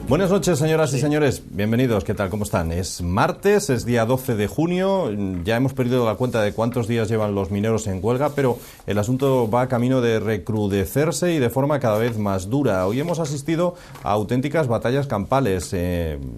Buenas noches, señoras y señores. Bienvenidos. ¿Qué tal? ¿Cómo están? Es martes, es día 12 de junio. Ya hemos perdido la cuenta de cuántos días llevan los mineros en huelga, pero el asunto va camino de recrudecerse y de forma cada vez más dura. Hoy hemos asistido a auténticas batallas campales.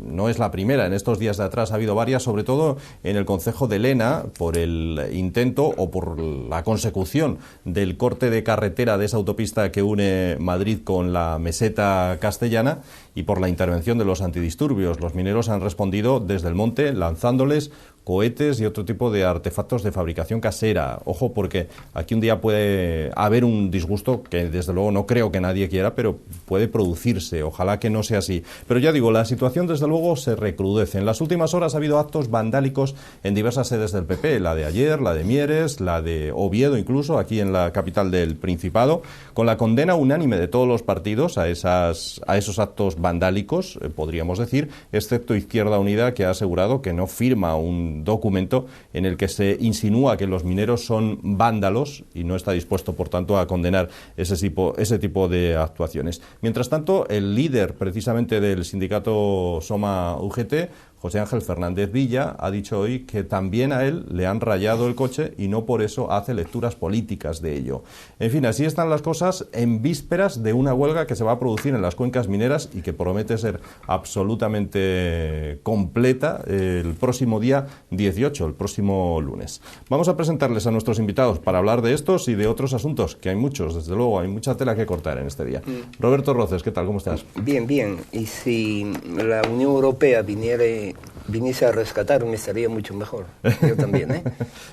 No es la primera. En estos días de atrás ha habido varias, sobre todo en el concejo de Lena, por el intento o por la consecución del corte de carretera de esa autopista que une Madrid con la meseta castellana, y por la intervención de los antidisturbios. Los mineros han respondido desde el monte lanzándoles cohetes y otro tipo de artefactos de fabricación casera. Ojo, porque aquí un día puede haber un disgusto que desde luego no creo que nadie quiera, pero puede producirse. Ojalá que no sea así. Pero ya digo, la situación desde luego se recrudece. En las últimas horas ha habido actos vandálicos en diversas sedes del PP, la de ayer, la de Mieres, la de Oviedo incluso, aquí en la capital del Principado, con la condena unánime de todos los partidos a esos actos vandálicos, podríamos decir, excepto Izquierda Unida, que ha asegurado que no firma un documento en el que se insinúa que los mineros son vándalos y no está dispuesto, por tanto, a condenar ese tipo de actuaciones. Mientras tanto, el líder precisamente del sindicato Soma UGT, José Ángel Fernández Villa, ha dicho hoy que también a él le han rayado el coche y no por eso hace lecturas políticas de ello. En fin, así están las cosas en vísperas de una huelga que se va a producir en las cuencas mineras y que promete ser absolutamente completa el próximo día 18, el próximo lunes. Vamos a presentarles a nuestros invitados para hablar de estos y de otros asuntos, que hay muchos, desde luego, hay mucha tela que cortar en este día. Roberto Roces, ¿qué tal? ¿Cómo estás? Bien, bien. Y si la Unión Europea viniese a rescatarme, estaría mucho mejor. Yo también, ¿eh?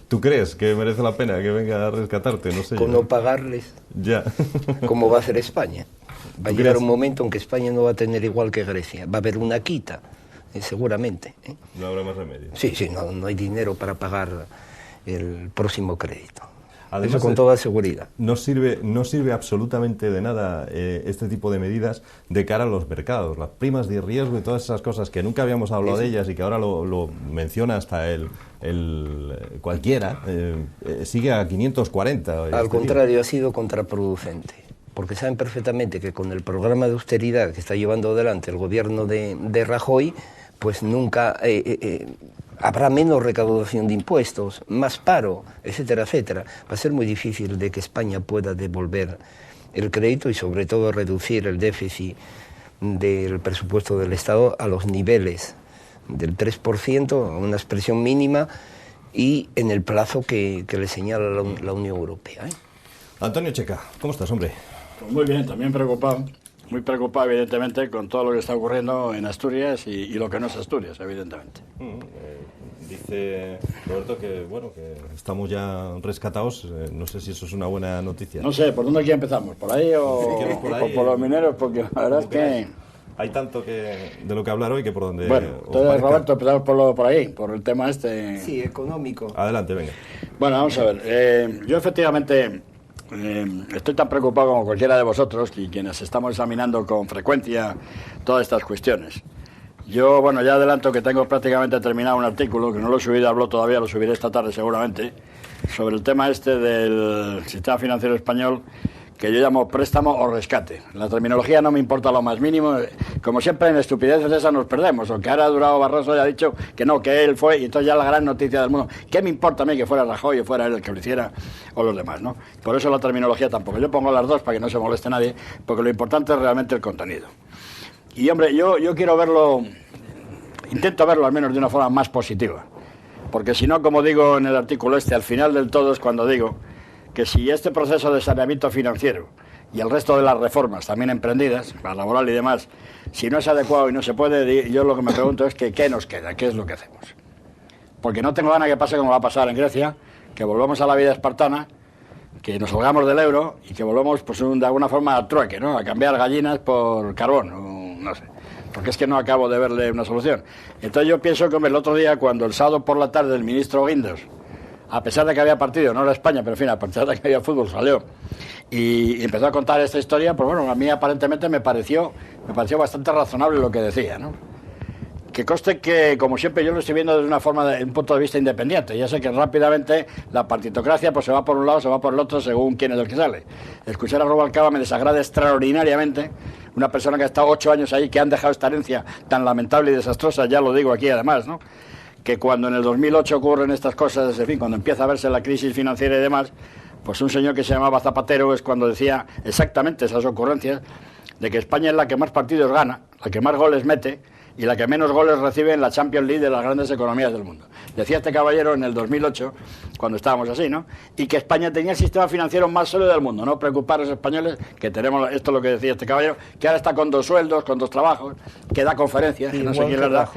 ¿Tú crees que merece la pena que venga a rescatarte? No sé. Con no pagarles. Ya. Como va a hacer España. Va a llegar un momento en que España no va a tener igual que Grecia. Va a haber una quita, seguramente. No habrá más remedio. Sí, no hay dinero para pagar el próximo crédito. Además, eso con toda seguridad. No sirve absolutamente de nada este tipo de medidas de cara a los mercados. Las primas de riesgo y todas esas cosas que nunca habíamos hablado de ellas y que ahora lo menciona hasta cualquiera, sigue a 540. Al contrario, ha sido contraproducente. Porque saben perfectamente que con el programa de austeridad que está llevando adelante el gobierno de Rajoy, pues nunca habrá menos recaudación de impuestos, más paro, etcétera, etcétera. Va a ser muy difícil de que España pueda devolver el crédito y sobre todo reducir el déficit del presupuesto del Estado a los niveles del 3%, una expresión mínima, y en el plazo que le señala la Unión Europea. Antonio Checa, ¿cómo estás, hombre? Pues muy bien, también preocupado. Muy preocupado, evidentemente, con todo lo que está ocurriendo en Asturias y lo que no es Asturias, evidentemente. Dice Roberto que estamos ya rescatados. No sé si eso es una buena noticia. No sé, ¿por dónde aquí empezamos? ¿Por ahí o por los mineros? Porque la verdad es que hay tanto de lo que hablar hoy que por donde... Bueno, entonces, Roberto, empezamos por ahí, por el tema este... Sí, económico. Adelante, venga. Bueno, vamos a ver. Yo, efectivamente... estoy tan preocupado como cualquiera de vosotros y quienes estamos examinando con frecuencia todas estas cuestiones. Yo, ya adelanto que tengo prácticamente terminado un artículo, que no lo he subido, todavía, lo subiré esta tarde seguramente, sobre el tema este del sistema financiero español, que yo llamo préstamo o rescate. La terminología no me importa lo más mínimo. Como siempre, en estupideces esas nos perdemos. O que ahora Durão Barroso haya dicho que no, que él fue, y entonces ya la gran noticia del mundo. ¿Qué me importa a mí que fuera Rajoy o fuera él el que lo hiciera o los demás, no? Por eso la terminología tampoco. Yo pongo las dos para que no se moleste nadie, porque lo importante es realmente el contenido. Y, hombre, yo quiero verlo, intento verlo al menos de una forma más positiva. Porque si no, como digo en el artículo al final del todo es cuando digo que si este proceso de saneamiento financiero y el resto de las reformas también emprendidas, la laboral y demás, si no es adecuado y no se puede, yo lo que me pregunto es que ¿qué nos queda? ¿Qué es lo que hacemos? Porque no tengo ganas que pase como va a pasar en Grecia, que volvamos a la vida espartana, que nos salgamos del euro y que volvamos de alguna forma al trueque, ¿no? A cambiar gallinas por carbón, no sé. Porque es que no acabo de verle una solución. Entonces yo pienso que el otro día, cuando el sábado por la tarde el ministro Guindos, a pesar de que había partido, no era España, pero en fin, a pesar de que había fútbol, salió y empezó a contar esta historia, pues a mí aparentemente me pareció bastante razonable lo que decía, ¿no? que conste que, como siempre, yo lo estoy viendo desde un punto de vista independiente. Ya sé que rápidamente la partitocracia pues se va por un lado, se va por el otro, según quién es el que sale. Escuchar a Rubalcaba me desagrada extraordinariamente. Una persona que ha estado 8 años ahí, que han dejado esta herencia tan lamentable y desastrosa, ya lo digo aquí además, ¿no? Que cuando en el 2008 ocurren estas cosas, en fin, cuando empieza a verse la crisis financiera y demás, pues un señor que se llamaba Zapatero es cuando decía exactamente esas ocurrencias de que España es la que más partidos gana, la que más goles mete y la que menos goles recibe en la Champions League de las grandes economías del mundo. Decía este caballero en el 2008, cuando estábamos así, ¿no? Y que España tenía el sistema financiero más sólido del mundo. No preocupar a los españoles, que tenemos, esto es lo que decía este caballero, que ahora está con 2 sueldos, con 2 trabajos, que da conferencias, que no sé quién les da,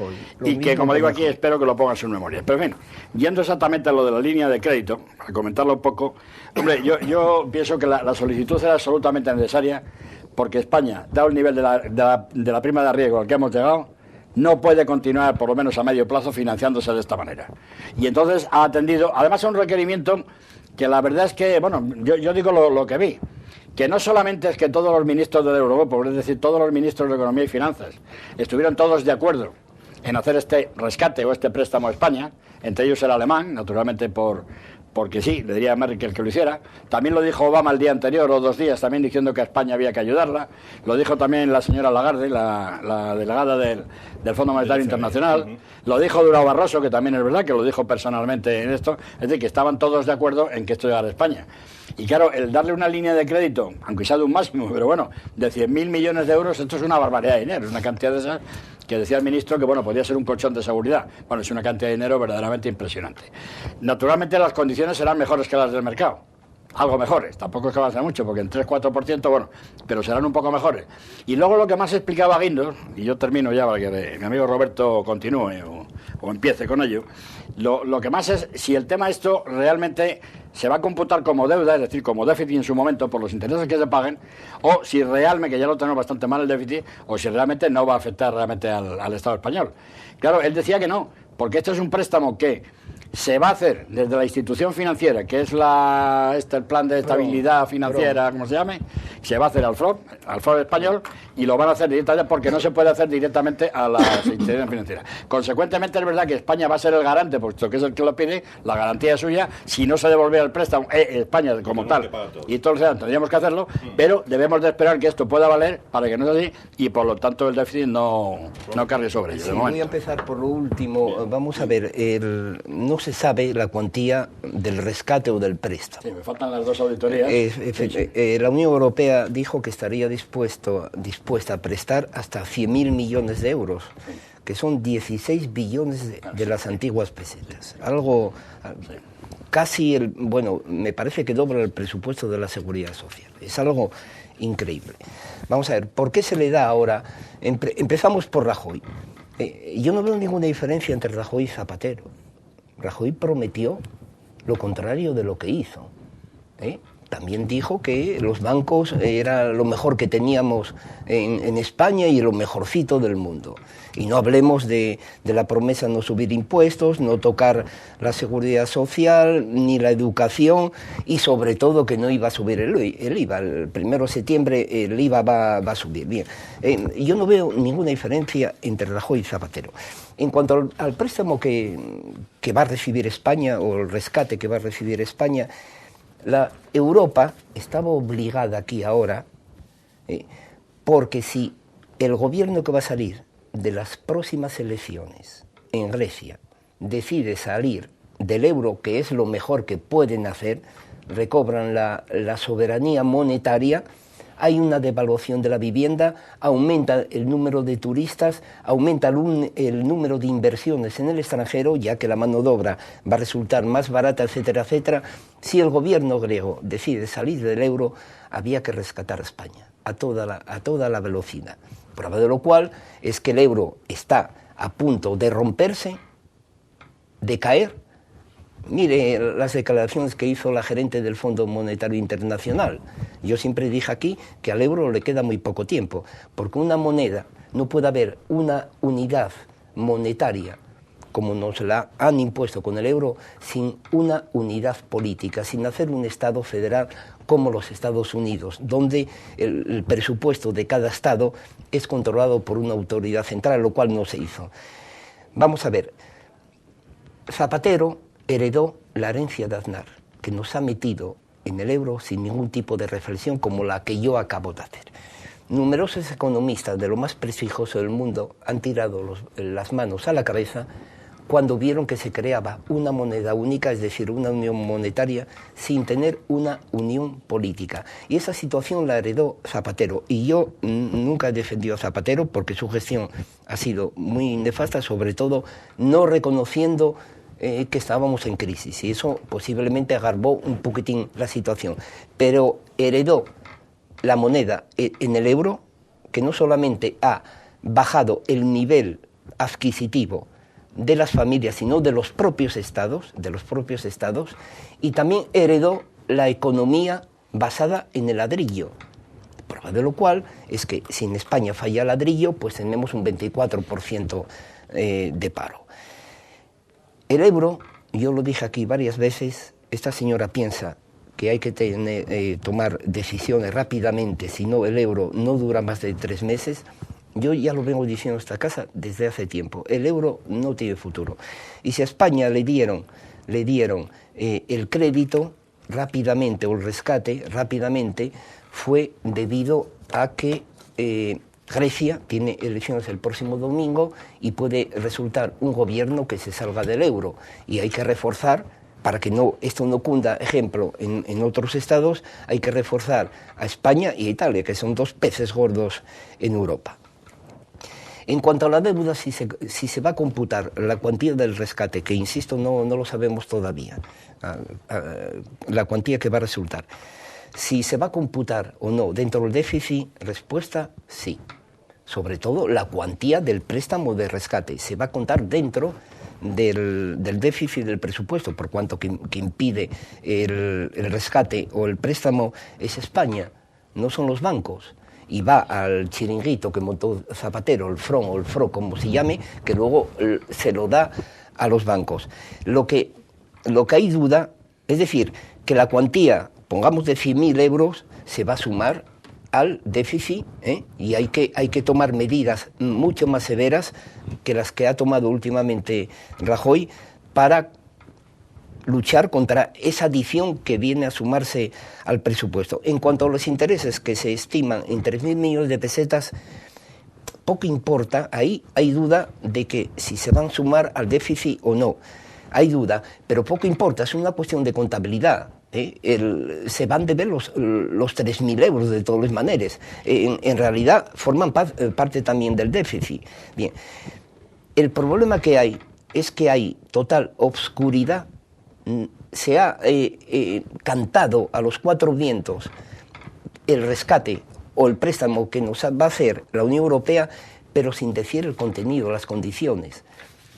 y que, como digo aquí, espero que lo pongan en su memoria. Pero en fin, yendo exactamente a lo de la línea de crédito, para comentarlo un poco, hombre, yo pienso que la solicitud era absolutamente necesaria, porque España, dado el nivel de la prima de riesgo al que hemos llegado, no puede continuar, por lo menos a medio plazo, financiándose de esta manera. Y entonces ha atendido, además a un requerimiento que la verdad es que, bueno, yo digo lo que vi, que no solamente es que todos los ministros del Eurogrupo, es decir, todos los ministros de Economía y Finanzas, estuvieron todos de acuerdo en hacer este rescate o este préstamo a España, entre ellos el alemán, naturalmente porque sí, le diría a Merkel que lo hiciera. También lo dijo Obama el día anterior o 2 días, también diciendo que a España había que ayudarla. Lo dijo también la señora Lagarde, la delegada del Fondo Monetario Internacional. Lo dijo Durão Barroso, que también es verdad, que lo dijo personalmente en esto. Es decir, que estaban todos de acuerdo en que esto llegara a España. Y claro, el darle una línea de crédito, aunque sea de un máximo, pero bueno, de 100.000 millones de euros, esto es una barbaridad de dinero, es una cantidad de esas que decía el ministro que, bueno, podría ser un colchón de seguridad. Bueno, es una cantidad de dinero verdaderamente impresionante. Naturalmente las condiciones serán mejores que las del mercado. Algo mejores, tampoco es que avance mucho, porque en 3-4%, bueno, pero serán un poco mejores. Y luego lo que más explicaba Guindos, y yo termino ya para que mi amigo Roberto continúe o empiece con ello, lo que más es si el tema esto realmente se va a computar como deuda, es decir, como déficit en su momento por los intereses que se paguen, o si realmente, que ya lo tenemos bastante mal el déficit, o si realmente no va a afectar realmente al Estado español. Claro, él decía que no, porque esto es un préstamo que se va a hacer desde la institución financiera, que es el plan de estabilidad financiera, como se llame, se va a hacer al FROB español, y lo van a hacer directamente porque no se puede hacer directamente a las instituciones financieras. Consecuentemente, es verdad que España va a ser el garante, puesto que es el que lo pide, la garantía es suya, si no se devolviera el préstamo, España como tal, y todos tendríamos que hacerlo, pero debemos de esperar que esto pueda valer para que no sea así, y por lo tanto el déficit no cargue sobre ello. Sí, voy a empezar por lo último. Vamos a ver, no se sabe la cuantía del rescate o del préstamo. Sí, me faltan las 2 auditorías. La Unión Europea dijo que estaría dispuesta a prestar hasta 100.000 millones de euros, que son 16 billones de las antiguas pesetas. Algo casi, bueno, me parece que dobla el presupuesto de la Seguridad Social. Es algo increíble. Vamos a ver, ¿por qué se le da ahora? Empezamos por Rajoy. Yo no veo ninguna diferencia entre Rajoy y Zapatero. Rajoy prometió lo contrario de lo que hizo. También dijo que los bancos era lo mejor que teníamos en España y lo mejorcito del mundo. Y no hablemos de la promesa de no subir impuestos, no tocar la seguridad social, ni la educación, y sobre todo que no iba a subir el IVA. El 1 de septiembre el IVA va a subir. Bien, yo no veo ninguna diferencia entre Rajoy y Zapatero. En cuanto al préstamo que va a recibir España, o el rescate que va a recibir España, la Europa estaba obligada aquí ahora, porque si el gobierno que va a salir de las próximas elecciones en Grecia decide salir del euro, que es lo mejor que pueden hacer, recobran la soberanía monetaria, hay una devaluación de la vivienda, aumenta el número de turistas, aumenta el número de inversiones en el extranjero, ya que la mano de obra va a resultar más barata, etcétera, etcétera. Si el gobierno griego decide salir del euro, había que rescatar a España a toda la velocidad. Prueba de lo cual es que el euro está a punto de romperse, de caer. Mire las declaraciones que hizo la gerente del Fondo Monetario Internacional. Yo siempre dije aquí que al euro le queda muy poco tiempo, porque una moneda, no puede haber una unidad monetaria como nos la han impuesto con el euro, sin una unidad política, sin hacer un Estado federal como los Estados Unidos, donde el presupuesto de cada Estado es controlado por una autoridad central, lo cual no se hizo. Vamos a ver, Zapatero heredó la herencia de Aznar, que nos ha metido en el euro sin ningún tipo de reflexión como la que yo acabo de hacer. Numerosos economistas de lo más prestigioso del mundo han tirado las manos a la cabeza cuando vieron que se creaba una moneda única, es decir, una unión monetaria, sin tener una unión política. Y esa situación la heredó Zapatero. Y yo nunca he defendido a Zapatero porque su gestión ha sido muy nefasta, sobre todo no reconociendo que estábamos en crisis. Y eso posiblemente agravó un poquitín la situación. Pero heredó la moneda en el euro, que no solamente ha bajado el nivel adquisitivo de las familias, sino de los propios estados, y también heredó la economía basada en el ladrillo. Prueba de lo cual es que si en España falla el ladrillo, pues tenemos un 24% de paro. El euro, yo lo dije aquí varias veces, esta señora piensa que hay que tomar decisiones rápidamente, si no el euro no dura más de 3 meses. Yo ya lo vengo diciendo en esta casa desde hace tiempo. El euro no tiene futuro. Y si a España le dieron el crédito rápidamente, o el rescate rápidamente, fue debido a que Grecia tiene elecciones el próximo domingo y puede resultar un gobierno que se salga del euro. Y hay que reforzar, para que esto no cunda ejemplo en otros estados, hay que reforzar a España y a Italia, que son 2 peces gordos en Europa. En cuanto a la deuda, si se va a computar la cuantía del rescate, que insisto, no lo sabemos todavía, la cuantía que va a resultar, si se va a computar o no dentro del déficit, respuesta sí. Sobre todo la cuantía del préstamo de rescate se va a contar dentro del déficit del presupuesto, por cuanto que impide el rescate o el préstamo es España, no son los bancos. Y va al chiringuito que montó Zapatero, el FRON o el FRO, como se llame, que luego se lo da a los bancos. Lo que hay duda, es decir, que la cuantía, pongamos de 100.000 euros, se va a sumar al déficit, y hay que tomar medidas mucho más severas que las que ha tomado últimamente Rajoy para luchar contra esa adición que viene a sumarse al presupuesto. En cuanto a los intereses, que se estiman en 3.000 millones de pesetas, poco importa, ahí hay duda de que si se van a sumar al déficit o no. Hay duda, pero poco importa, es una cuestión de contabilidad. Se van de ver los 3.000 euros de todas maneras. En realidad forman parte también del déficit. Bien, el problema que hay es que hay total obscuridad. Se ha cantado a los 4 vientos el rescate o el préstamo que nos va a hacer la Unión Europea, pero sin decir el contenido, las condiciones.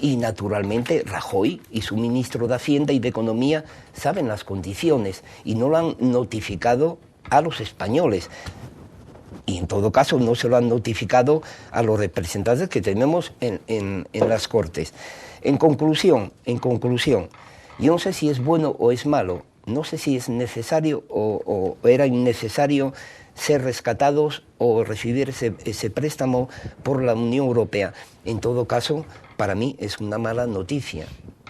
Y naturalmente Rajoy y su ministro de Hacienda y de Economía saben las condiciones y no lo han notificado a los españoles. Y en todo caso no se lo han notificado a los representantes que tenemos en las Cortes. En conclusión, yo no sé si es bueno o es malo, no sé si es necesario o era innecesario ser rescatados o recibir ese préstamo por la Unión Europea. En todo caso, para mí es una mala noticia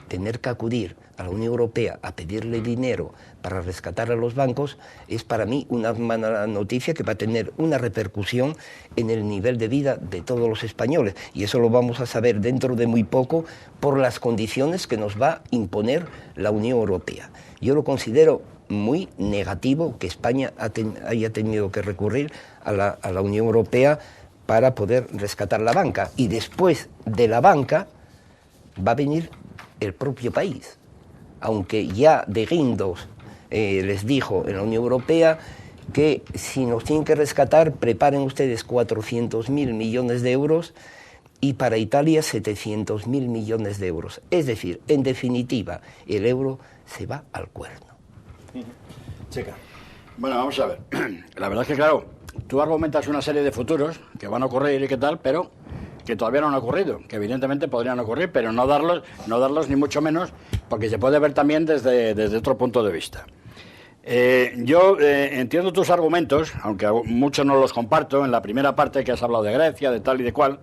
tener que acudir a la Unión Europea a pedirle dinero para rescatar a los bancos. Es para mí una mala noticia que va a tener una repercusión en el nivel de vida de todos los españoles, y eso lo vamos a saber dentro de muy poco por las condiciones que nos va a imponer la Unión Europea. Yo lo considero muy negativo que España haya tenido que recurrir a la Unión Europea para poder rescatar la banca, y después de la banca va a venir el propio país, aunque ya de guindos les dijo en la Unión Europea que si nos tienen que rescatar, preparen ustedes 400.000 millones de euros y para Italia 700.000 millones de euros. Es decir, en definitiva, el euro se va al cuerno. Checa. Bueno, vamos a ver. La verdad es que, claro, tú argumentas una serie de futuros que van a ocurrir y qué tal, pero que todavía no han ocurrido, que evidentemente podrían ocurrir, pero no darlos ni mucho menos, porque se puede ver también desde otro punto de vista. Yo entiendo tus argumentos, aunque muchos no los comparto, en la primera parte que has hablado de Grecia, de tal y de cual,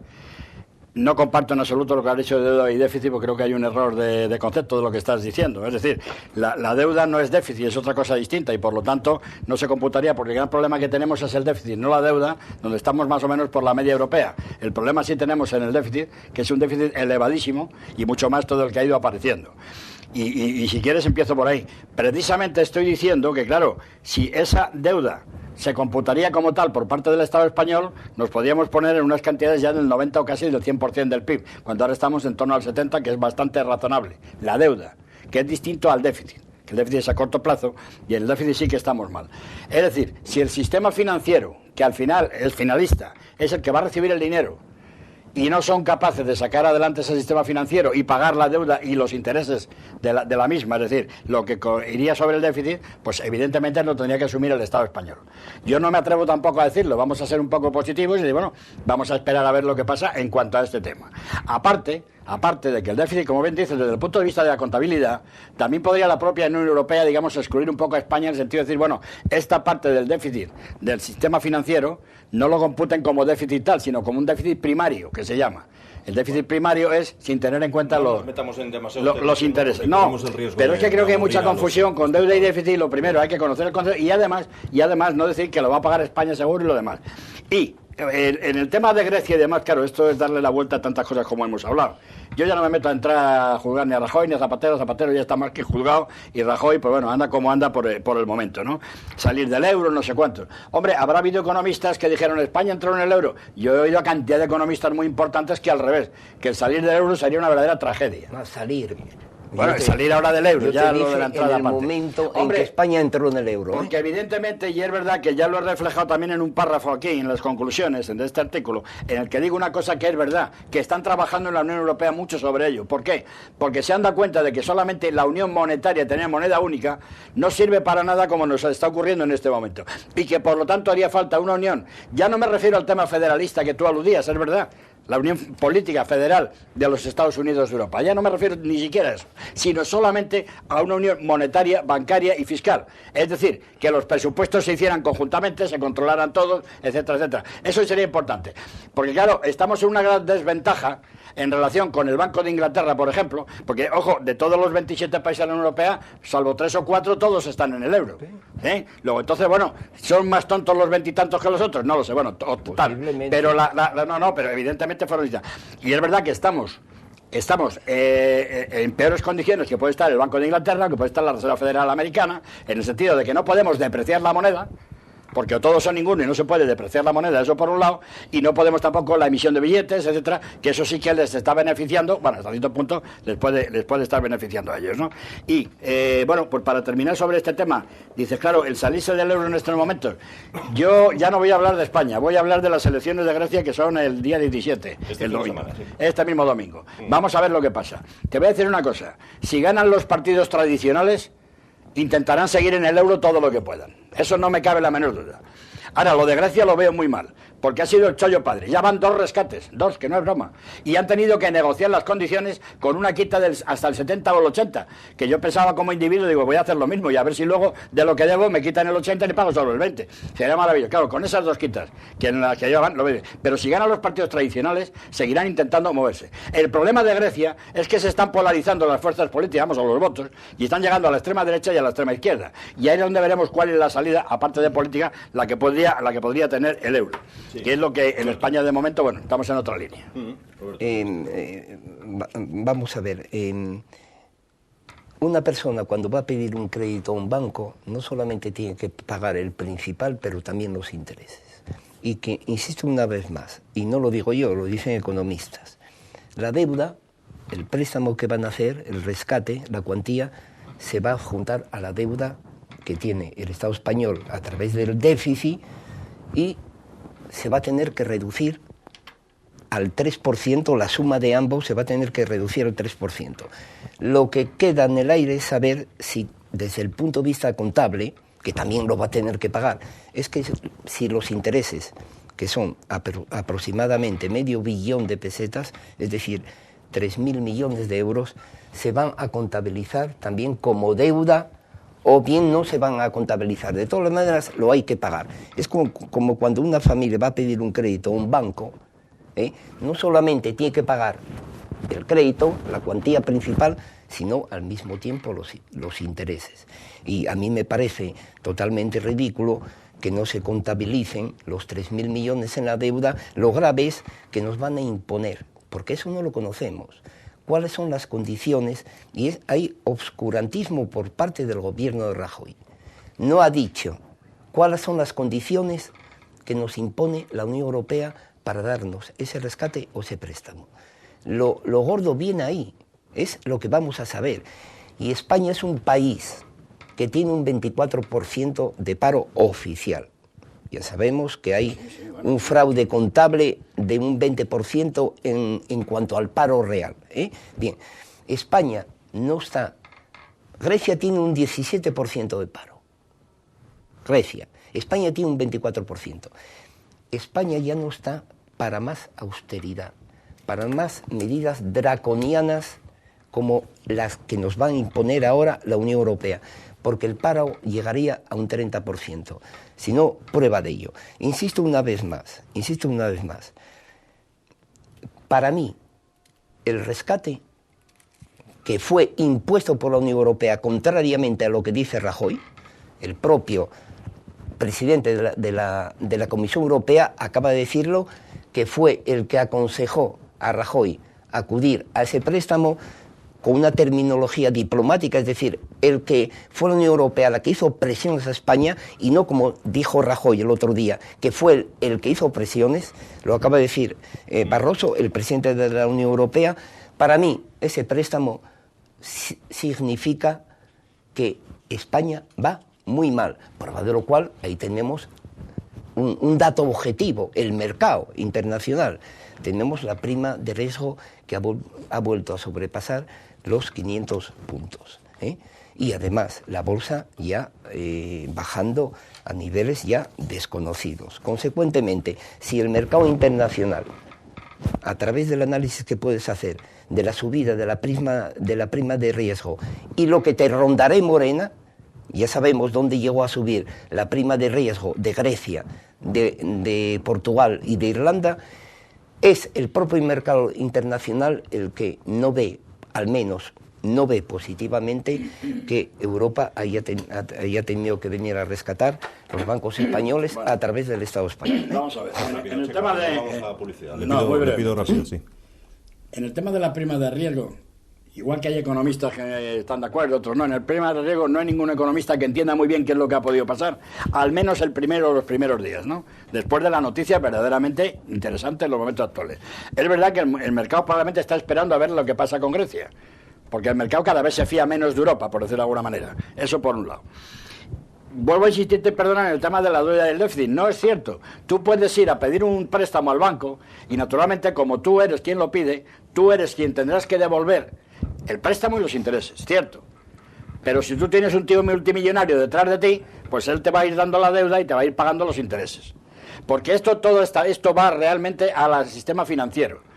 no comparto en absoluto lo que has dicho de deuda y déficit, porque creo que hay un error de concepto de lo que estás diciendo. Es decir, la deuda no es déficit, es otra cosa distinta y por lo tanto no se computaría, porque el gran problema que tenemos es el déficit, no la deuda, donde estamos más o menos por la media europea. El problema sí tenemos en el déficit, que es un déficit elevadísimo y mucho más todo el que ha ido apareciendo. Y si quieres empiezo por ahí. Precisamente estoy diciendo que, claro, si esa deuda se computaría como tal por parte del Estado español, nos podríamos poner en unas cantidades ya del 90 o casi del 100% del PIB, cuando ahora estamos en torno al 70%, que es bastante razonable. La deuda, que es distinto al déficit, que el déficit es a corto plazo y en el déficit sí que estamos mal. Es decir, si el sistema financiero, que al final es finalista, es el que va a recibir el dinero, y no son capaces de sacar adelante ese sistema financiero y pagar la deuda y los intereses de la misma, es decir, lo que iría sobre el déficit, pues evidentemente lo tendría que asumir el Estado español. Yo no me atrevo tampoco a decirlo, vamos a ser un poco positivos y decir, bueno, vamos a esperar a ver lo que pasa en cuanto a este tema. Aparte de que el déficit, como bien dices, desde el punto de vista de la contabilidad, también podría la propia Unión Europea, digamos, excluir un poco a España en el sentido de decir, bueno, esta parte del déficit del sistema financiero no lo computen como déficit tal, sino como un déficit primario, que se llama. El déficit primario es sin tener en cuenta los intereses. No, pero es que creo que hay mucha confusión con deuda y déficit. Lo primero, hay que conocer el concepto y además no decir que lo va a pagar España seguro y lo demás. Y en el tema de Grecia y demás, claro, esto es darle la vuelta a tantas cosas como hemos hablado. Yo ya no me meto a entrar a juzgar ni a Rajoy ni a Zapatero. Zapatero ya está más que juzgado y Rajoy, pues bueno, anda como anda por el momento, ¿no? Salir del euro, no sé cuántos. Hombre, habrá habido economistas que dijeron España entró en el euro. Yo he oído a cantidad de economistas muy importantes que al revés, que el salir del euro sería una verdadera tragedia. No, salir. Bueno, salir ahora del euro, ya lo de la entrada en el momento en que España entró en el euro. Porque evidentemente, y es verdad que ya lo he reflejado también en un párrafo aquí, en las conclusiones de este artículo, en el que digo una cosa que es verdad, que están trabajando en la Unión Europea mucho sobre ello. ¿Por qué? Porque se han dado cuenta de que solamente la unión monetaria, tener moneda única, no sirve para nada como nos está ocurriendo en este momento. Y que por lo tanto haría falta una unión. Ya no me refiero al tema federalista que tú aludías, es verdad. La unión política federal de los Estados Unidos de Europa. Ya no me refiero ni siquiera a eso, sino solamente a una unión monetaria, bancaria y fiscal. Es decir, que los presupuestos se hicieran conjuntamente, se controlaran todos, etcétera, etcétera. Eso sería importante. Porque claro, estamos en una gran desventaja en relación con el Banco de Inglaterra, por ejemplo, porque, ojo, de todos los 27 países de la Unión Europea, salvo 3 o 4, todos están en el euro. Luego, entonces, bueno, ¿son más tontos los veintitantos que los otros? No lo sé, bueno, tal. Pero pero evidentemente fueron distintas. Y es verdad que estamos en peores condiciones que puede estar el Banco de Inglaterra, que puede estar la Reserva Federal Americana, en el sentido de que no podemos depreciar la moneda, porque o todos son ninguno y no se puede depreciar la moneda, eso por un lado, y no podemos tampoco la emisión de billetes, etcétera, que eso sí que les está beneficiando, bueno, hasta cierto punto les puede estar beneficiando a ellos, ¿no? Y, bueno, pues para terminar sobre este tema, dices, claro, el salirse del euro en estos momentos, yo ya no voy a hablar de España, voy a hablar de las elecciones de Grecia que son el día 17, el domingo, este mismo domingo. Vamos a ver lo que pasa. Te voy a decir una cosa, si ganan los partidos tradicionales, intentarán seguir en el euro todo lo que puedan. Eso no me cabe la menor duda. Ahora, lo de Grecia lo veo muy mal, porque ha sido el chollo padre. Ya van 2 rescates, 2, que no es broma. Y han tenido que negociar las condiciones con una quita hasta el 70 o el 80, que yo pensaba como individuo, digo, voy a hacer lo mismo y a ver si luego de lo que debo me quitan el 80 y le pago solo el 20. Sería maravilloso. Claro, con esas 2 quitas, que en las que llevan, lo veo. Pero si ganan los partidos tradicionales, seguirán intentando moverse. El problema de Grecia es que se están polarizando las fuerzas políticas, vamos, o los votos, y están llegando a la extrema derecha y a la extrema izquierda. Y ahí es donde veremos cuál es la salida, aparte de política, la que podría tener el euro. Sí. Que es lo que en España de momento, bueno, estamos en otra línea. Vamos a ver, una persona cuando va a pedir un crédito a un banco no solamente tiene que pagar el principal, pero también los intereses. Y que, insisto una vez más, y no lo digo yo, lo dicen economistas, la deuda, el préstamo que van a hacer, el rescate, la cuantía, se va a juntar a la deuda que tiene el Estado español a través del déficit y se va a tener que reducir al 3%, la suma de ambos se va a tener que reducir al 3%. Lo que queda en el aire es saber si, desde el punto de vista contable, que también lo va a tener que pagar, es que si los intereses, que son aproximadamente $500 millón de pesetas, es decir, 3.000 millones de euros, se van a contabilizar también como deuda o bien no se van a contabilizar. De todas maneras, lo hay que pagar. Es como cuando una familia va a pedir un crédito a un banco, no solamente tiene que pagar el crédito, la cuantía principal, sino al mismo tiempo los intereses. Y a mí me parece totalmente ridículo que no se contabilicen los 3.000 millones en la deuda, lo grave es que nos van a imponer, porque eso no lo conocemos. ¿Cuáles son las condiciones? Y hay obscurantismo por parte del gobierno de Rajoy. No ha dicho cuáles son las condiciones que nos impone la Unión Europea para darnos ese rescate o ese préstamo. Lo gordo viene ahí, es lo que vamos a saber. Y España es un país que tiene un 24% de paro oficial. Ya sabemos que hay un fraude contable de un 20% en cuanto al paro real. Bien, España no está... Grecia tiene un 17% de paro. Grecia. España tiene un 24%. España ya no está para más austeridad, para más medidas draconianas como las que nos van a imponer ahora la Unión Europea, porque el paro llegaría a un 30%. Si no, prueba de ello. Insisto una vez más, para mí, el rescate que fue impuesto por la Unión Europea, contrariamente a lo que dice Rajoy, el propio presidente de la Comisión Europea acaba de decirlo, que fue el que aconsejó a Rajoy acudir a ese préstamo con una terminología diplomática, es decir, el que fue la Unión Europea la que hizo presiones a España y no como dijo Rajoy el otro día, que fue el que hizo presiones, lo acaba de decir Barroso, el presidente de la Unión Europea. Para mí ese préstamo significa que España va muy mal, prueba de lo cual ahí tenemos un dato objetivo, el mercado internacional. Tenemos la prima de riesgo que ha vuelto a sobrepasar los 500 puntos. Y además la bolsa ya bajando a niveles ya desconocidos. Consecuentemente, si el mercado internacional, a través del análisis que puedes hacer de la subida de la prima de riesgo y lo que te rondará Morena, ya sabemos dónde llegó a subir la prima de riesgo de Grecia, de Portugal y de Irlanda, es el propio mercado internacional el que no ve, al menos no ve positivamente, que Europa haya tenido que venir a rescatar los bancos españoles a través del Estado español. Vamos a ver, en el tema de... Le pido rápido, sí. En el tema de la prima de riesgo, igual que hay economistas que están de acuerdo, otros no, en el prima de riesgo no hay ningún economista que entienda muy bien qué es lo que ha podido pasar, al menos los primeros días, ¿no? Después de la noticia verdaderamente interesante en los momentos actuales. Es verdad que el mercado probablemente está esperando a ver lo que pasa con Grecia, porque el mercado cada vez se fía menos de Europa, por decirlo de alguna manera. Eso por un lado. Vuelvo a insistirte, perdona, en el tema de la deuda del déficit. No es cierto. Tú puedes ir a pedir un préstamo al banco y naturalmente como tú eres quien lo pide, tú eres quien tendrás que devolver el préstamo y los intereses, cierto. Pero si tú tienes un tío multimillonario detrás de ti, pues él te va a ir dando la deuda y te va a ir pagando los intereses. Porque esto va realmente al sistema financiero.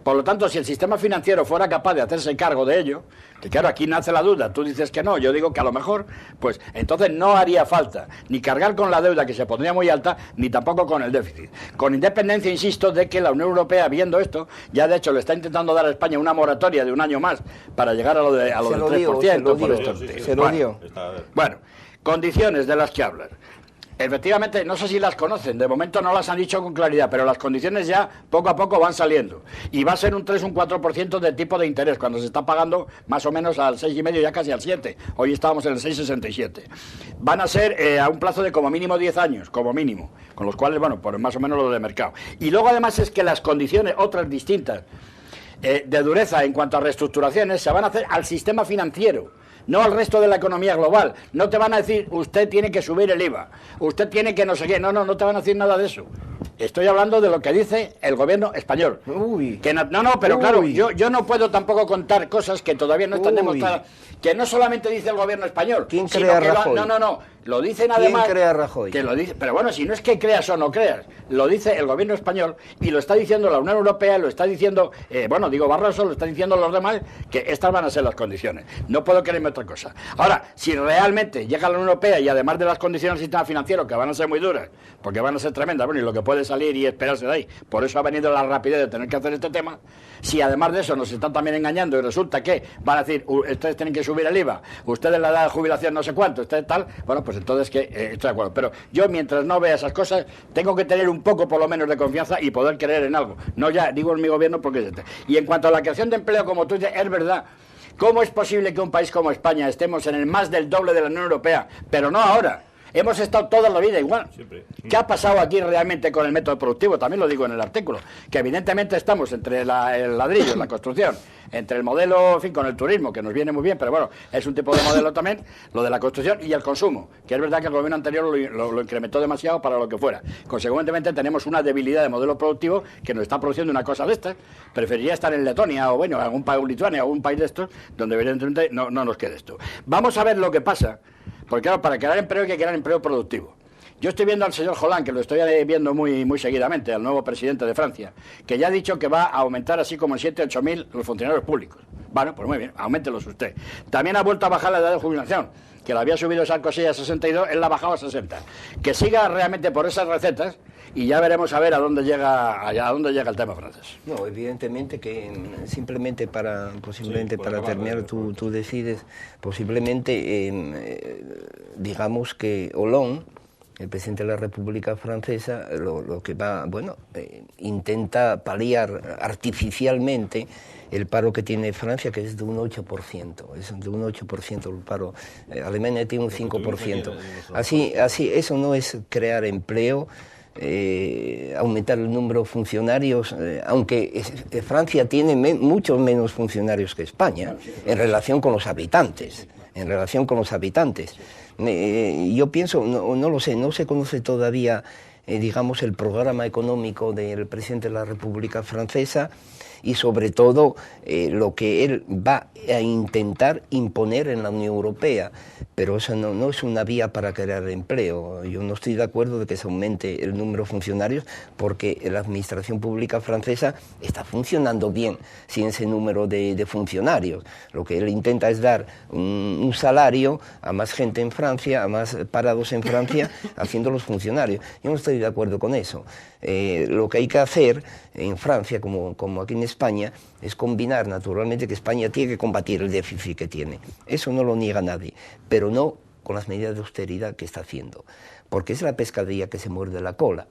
Por lo tanto, si el sistema financiero fuera capaz de hacerse cargo de ello, que claro, aquí nace la duda, tú dices que no, yo digo que a lo mejor, pues entonces no haría falta ni cargar con la deuda, que se pondría muy alta, ni tampoco con el déficit. Con independencia, insisto, de que la Unión Europea, viendo esto, ya de hecho le está intentando dar a España una moratoria de un año más para llegar a lo del 3%. Se lo dio. Bueno, condiciones de las que hablan. Efectivamente, no sé si las conocen, de momento no las han dicho con claridad, pero las condiciones ya poco a poco van saliendo. Y va a ser un 3 o un 4% de tipo de interés, cuando se está pagando más o menos al 6,5, ya casi al 7. Hoy estábamos en el 6,67. Van a ser a un plazo de como mínimo 10 años, como mínimo, con los cuales, bueno, pues más o menos lo de mercado. Y luego además es que las condiciones, otras distintas, de dureza en cuanto a reestructuraciones, se van a hacer al sistema financiero, no al resto de la economía global. No te van a decir, usted tiene que subir el IVA, usted tiene que no sé qué. No te van a decir nada de eso. Estoy hablando de lo que dice el gobierno español. Uy. Que pero claro, yo no puedo tampoco contar cosas que todavía no están demostradas. Que no solamente dice el gobierno español. ¿Quién crea Rajoy? Lo dicen además... ¿Quién crea Rajoy? Que lo dice, pero bueno, si no es que creas o no creas, lo dice el gobierno español y lo está diciendo la Unión Europea, lo está diciendo, Barroso, lo están diciendo los demás, que estas van a ser las condiciones. No puedo creerme otra cosa. Ahora, si realmente llega la Unión Europea y además de las condiciones del sistema financiero, que van a ser muy duras, porque van a ser tremendas, bueno, y lo que puede salir y esperarse de ahí. Por eso ha venido la rapidez de tener que hacer este tema. Si además de eso nos están también engañando y resulta que van a decir, ustedes tienen que subir el IVA, ustedes la edad de jubilación no sé cuánto, ustedes tal, bueno, pues entonces que estoy de acuerdo. Pero yo mientras no vea esas cosas, tengo que tener un poco por lo menos de confianza y poder creer en algo. No ya digo en mi gobierno porque... Y en cuanto a la creación de empleo, como tú dices, es verdad. ¿Cómo es posible que un país como España estemos en el más del doble de la Unión Europea? Pero no ahora. Hemos estado toda la vida igual. Siempre. ¿Qué ha pasado aquí realmente con el método productivo? También lo digo en el artículo, que evidentemente estamos entre el ladrillo, la construcción, entre el modelo, en fin, con el turismo, que nos viene muy bien, pero bueno, es un tipo de modelo también, lo de la construcción y el consumo, que es verdad que el gobierno anterior lo incrementó demasiado para lo que fuera. Consecuentemente tenemos una debilidad de modelo productivo que nos está produciendo una cosa de estas. Preferiría estar en Letonia o bueno, algún país, Lituania, algún país de estos, donde evidentemente no nos quede esto. Vamos a ver lo que pasa. Porque claro, para crear empleo hay que crear empleo productivo. Yo estoy viendo al señor Hollande, que lo estoy viendo muy seguidamente, al nuevo presidente de Francia, que ya ha dicho que va a aumentar así como en 7 o 8 mil los funcionarios públicos. Bueno, pues muy bien, auméntelos usted. También ha vuelto a bajar la edad de jubilación, que la había subido Sarkozy a 62, él la ha bajado a 60. Que siga realmente por esas recetas y ya veremos a ver a dónde llega el tema francés. No, evidentemente que simplemente para terminar, tú decides, posiblemente digamos que Hollande, el presidente de la República Francesa, lo que va, bueno, intenta paliar artificialmente el paro que tiene Francia, que es de un 8%, es de un 8% el paro. Alemania tiene un 5%. Así, eso no es crear empleo. Aumentar el número de funcionarios, aunque Francia tiene muchos menos funcionarios que España en relación con los habitantes. Yo pienso, no lo sé, no se conoce todavía, digamos, el programa económico del presidente de la República Francesa y sobre todo lo que él va a intentar imponer en la Unión Europea. Pero eso no es una vía para crear empleo. Yo no estoy de acuerdo de que se aumente el número de funcionarios porque la administración pública francesa está funcionando bien sin ese número de funcionarios. Lo que él intenta es dar un salario a más gente en Francia, a más parados en Francia, haciéndolos funcionarios. Yo no estoy de acuerdo con eso. Lo que hay que hacer en Francia, como aquí en España, es combinar naturalmente que España tiene que combatir el déficit que tiene. Eso no lo niega nadie, pero no con las medidas de austeridad que está haciendo, porque es la pescadilla que se muerde la cola.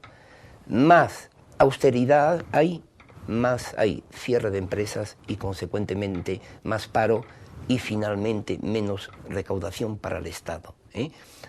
Más austeridad hay, más hay cierre de empresas y consecuentemente más paro y finalmente menos recaudación para el Estado.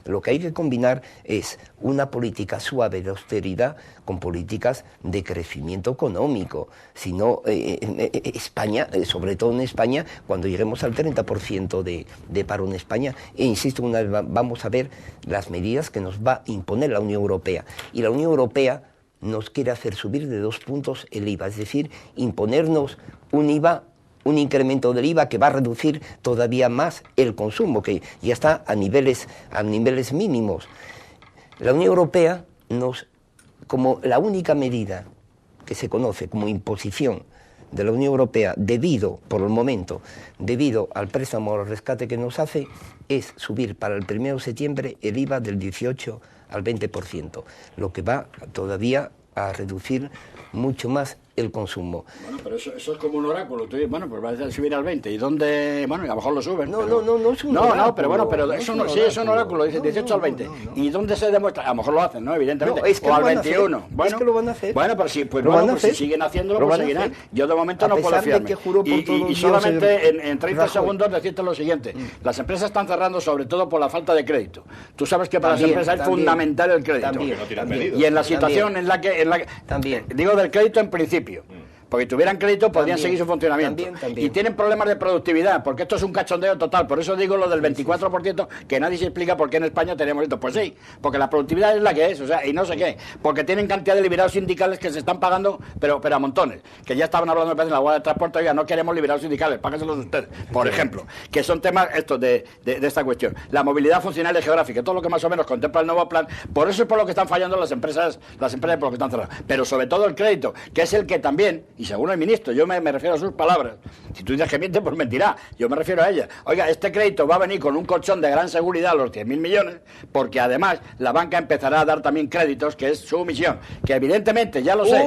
Lo que hay que combinar es una política suave de austeridad con políticas de crecimiento económico. Si no, España, sobre todo en España, cuando lleguemos al 30% de paro en España, e insisto, vamos a ver las medidas que nos va a imponer la Unión Europea. Y la Unión Europea nos quiere hacer subir de 2 puntos el IVA, es decir, imponernos un IVA, un incremento del IVA que va a reducir todavía más el consumo, que ya está a niveles mínimos. La Unión Europea como la única medida que se conoce como imposición de la Unión Europea por el momento, debido al préstamo al rescate que nos hace, es subir para el 1 de septiembre el IVA del 18 al 20%, lo que va todavía a reducir mucho más el consumo. Bueno, pero eso es como un oráculo. Tú dices, bueno, pues va a subir al 20. ¿Y dónde? Bueno, a lo mejor lo suben. No es un oráculo. No, pero bueno, pero eso no, sí es un oráculo, dice 18 al 20. ¿Y dónde se demuestra? A lo mejor lo hacen, ¿no? Evidentemente. No, es que o al 21. Bueno, es que lo van a hacer. Bueno, pero sí, pues si siguen haciéndolo, pues seguirán. Yo de momento no puedo fiarme. Y solamente en 30 segundos decirte lo siguiente. Las empresas están cerrando sobre todo por la falta de crédito. Tú sabes que para las empresas es fundamental el crédito. Y en la situación en la que digo del crédito en principio. Porque si tuvieran crédito podrían seguir su funcionamiento. Y tienen problemas de productividad, porque esto es un cachondeo total. Por eso digo lo del 24%, que nadie se explica por qué en España tenemos esto. Pues sí, porque la productividad es la que es, o sea, y no sé qué. Porque tienen cantidad de liberados sindicales que se están pagando, pero a montones. Que ya estaban hablando en la huelga de transporte, oiga, no queremos liberados sindicales, págaselos ustedes, por ejemplo. Que son temas estos de esta cuestión. La movilidad funcional y geográfica, todo lo que más o menos contempla el nuevo plan. Por eso es por lo que están fallando las empresas por lo que están cerrando. Pero sobre todo el crédito, que es el que también, y según el ministro, yo me refiero a sus palabras. Si tú dices que miente, pues mentirá. Yo me refiero a ella. Oiga, este crédito va a venir con un colchón de gran seguridad, los 10.000 millones, porque además la banca empezará a dar también créditos, que es su misión. Que evidentemente, ya lo sé,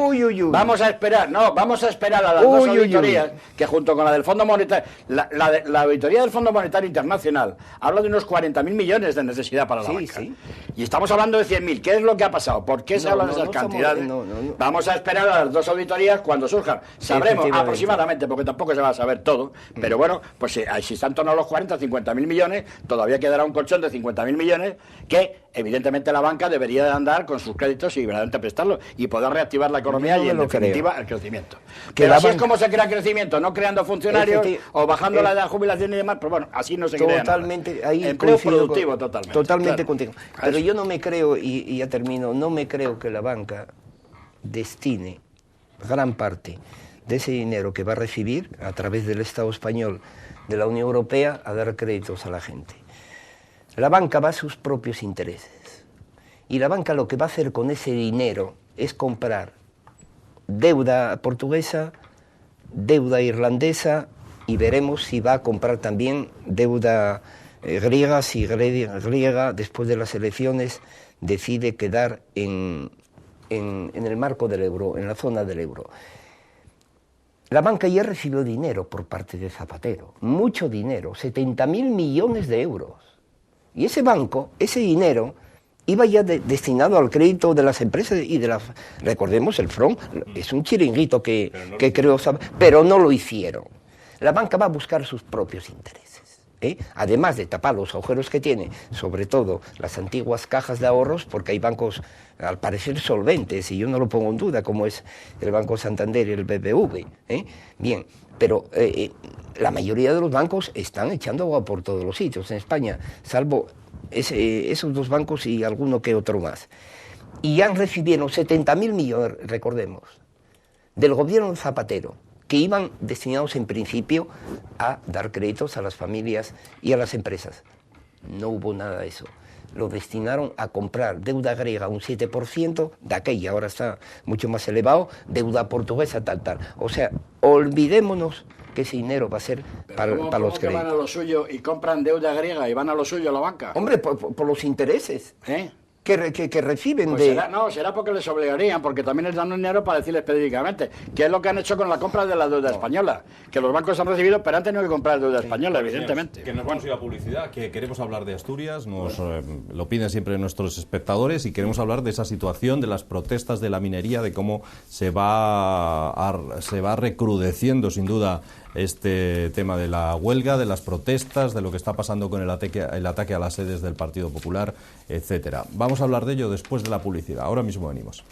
vamos a esperar a las dos auditorías, que junto con la del Fondo Monetario, la auditoría del Fondo Monetario Internacional habla de unos 40.000 millones de necesidad para la banca. Sí. Y estamos hablando de 100.000. ¿Qué es lo que ha pasado? ¿Por qué se hablan de esas cantidades? Vamos a esperar a las dos auditorías cuando surjan. Sabremos aproximadamente, porque tampoco se va a saber todo, pero bueno, pues si están en torno a los 40, 50.000 millones, todavía quedará un colchón de 50.000 millones que evidentemente la banca debería de andar con sus créditos y verdaderamente prestarlos y poder reactivar la economía y en definitiva el crecimiento. Pero así es como se crea crecimiento, no creando funcionarios o bajando la edad de jubilación y demás, pero bueno, así no se crea totalmente, nada. Empleo productivo totalmente. Totalmente claro. Contigo. Pero yo no me creo, y ya termino, no me creo que la banca destine gran parte de ese dinero que va a recibir a través del Estado español, de la Unión Europea, a dar créditos a la gente. La banca va a sus propios intereses. Y la banca lo que va a hacer con ese dinero es comprar deuda portuguesa, deuda irlandesa, y veremos si va a comprar también deuda griega, si griega después de las elecciones decide quedar en el marco del euro, en la zona del euro. La banca ya recibió dinero por parte de Zapatero, mucho dinero, 70.000 millones de euros. Y ese banco, ese dinero, iba ya destinado al crédito de las empresas y de las... Recordemos, el FRON es un chiringuito que creó, pero no lo hicieron. La banca va a buscar sus propios intereses, además de tapar los agujeros que tiene, sobre todo las antiguas cajas de ahorros, porque hay bancos al parecer solventes, y yo no lo pongo en duda, como es el Banco Santander y el BBV. Bien, pero la mayoría de los bancos están echando agua por todos los sitios en España, salvo esos dos bancos y alguno que otro más. Y ya recibieron 70.000 millones, recordemos, del gobierno de Zapatero, que iban destinados en principio a dar créditos a las familias y a las empresas. No hubo nada de eso. Lo destinaron a comprar deuda griega un 7%, de aquella ahora está mucho más elevado, deuda portuguesa tal. O sea, olvidémonos que ese dinero va a ser para los créditos. ¿Cómo van a lo suyo y compran deuda griega y van a lo suyo a la banca? Hombre, por los intereses. Que reciben pues será porque les obligarían, porque también les dan un dinero para decirles específicamente qué es lo que han hecho con la compra de la deuda española, que los bancos han recibido, pero han tenido que comprar deuda española, evidentemente. Que nos vamos a ir a publicidad, que queremos hablar de Asturias, nos lo piden siempre nuestros espectadores, y queremos hablar de esa situación, de las protestas de la minería, de cómo se va recrudeciendo sin duda este tema de la huelga, de las protestas, de lo que está pasando con el ataque a las sedes del Partido Popular, etcétera. Vamos a hablar de ello después de la publicidad. Ahora mismo venimos.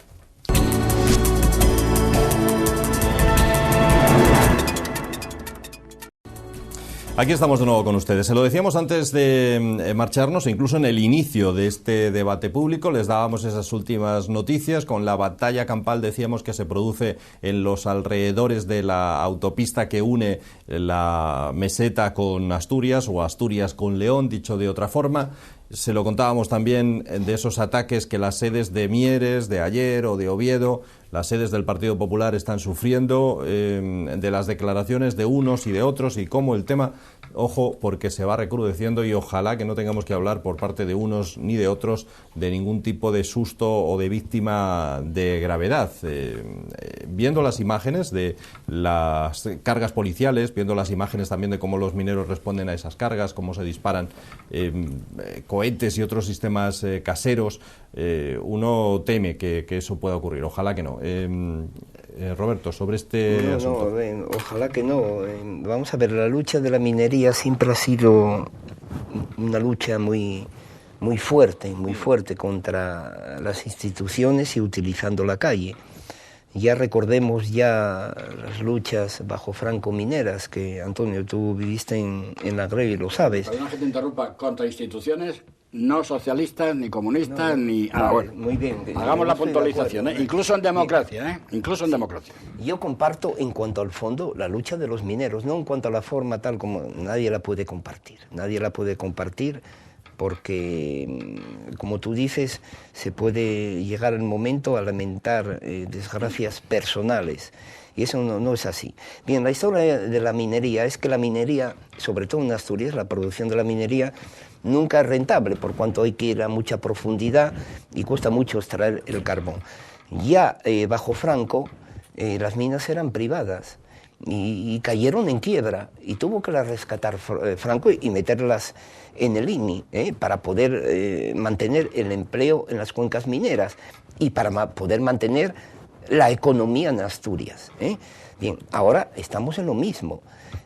Aquí estamos de nuevo con ustedes. Se lo decíamos antes de marcharnos, e incluso en el inicio de este debate público, les dábamos esas últimas noticias con la batalla campal, decíamos, que se produce en los alrededores de la autopista que une la Meseta con Asturias, o Asturias con León, dicho de otra forma. Se lo contábamos también de esos ataques que las sedes de Mieres, de Aller o de Oviedo, las sedes del Partido Popular están sufriendo, de las declaraciones de unos y de otros, y cómo el tema, ojo, porque se va recrudeciendo, y ojalá que no tengamos que hablar por parte de unos ni de otros de ningún tipo de susto o de víctima de gravedad. Viendo las imágenes de las cargas policiales, viendo las imágenes también de cómo los mineros responden a esas cargas, cómo se disparan cohetes y otros sistemas caseros, uno teme que eso pueda ocurrir. Ojalá que no. Roberto, sobre este asunto. Ojalá que no. Vamos a ver, la lucha de la minería siempre ha sido una lucha muy fuerte contra las instituciones y utilizando la calle. Ya recordemos las luchas bajo Franco mineras, que, Antonio, tú viviste en la Greve y lo sabes. Perdona que te interrumpa, contra instituciones no socialistas, ni comunistas, ni... bueno, muy bien. Hagamos la puntualización, incluso en democracia, incluso en democracia. Yo comparto, en cuanto al fondo, la lucha de los mineros, no en cuanto a la forma tal como nadie la puede compartir. Nadie la puede compartir porque, como tú dices, se puede llegar el momento a lamentar desgracias personales. y eso no es así. Bien, la historia de la minería es que la minería, sobre todo en Asturias, la producción de la minería nunca es rentable, por cuanto hay que ir a mucha profundidad y cuesta mucho extraer el carbón. Ya bajo Franco, las minas eran privadas y cayeron en quiebra y tuvo que las rescatar Franco y meterlas en el INI para poder mantener el empleo en las cuencas mineras y para poder mantener la economía en Asturias. Bien, ahora estamos en lo mismo.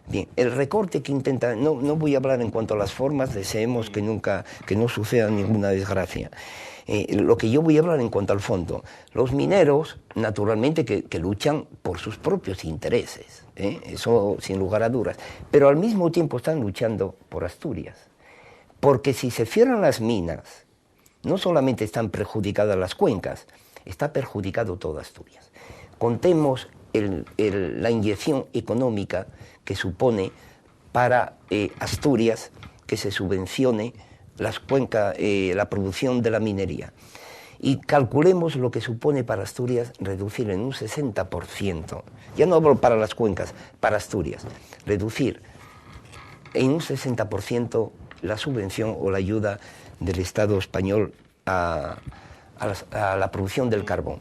Bien, el recorte que intenta, no voy a hablar en cuanto a las formas, deseemos que no suceda ninguna desgracia. Lo que yo voy a hablar en cuanto al fondo, los mineros, naturalmente, que luchan por sus propios intereses, eso sin lugar a dudas, pero al mismo tiempo están luchando por Asturias, porque si se cierran las minas, no solamente están perjudicadas las cuencas, está perjudicado toda Asturias. Contemos la inyección económica que supone para Asturias que se subvencione la producción de la minería. Y calculemos lo que supone para Asturias reducir en un 60%, ya no hablo para las cuencas, para Asturias, reducir en un 60% la subvención o la ayuda del Estado español a la producción del carbón.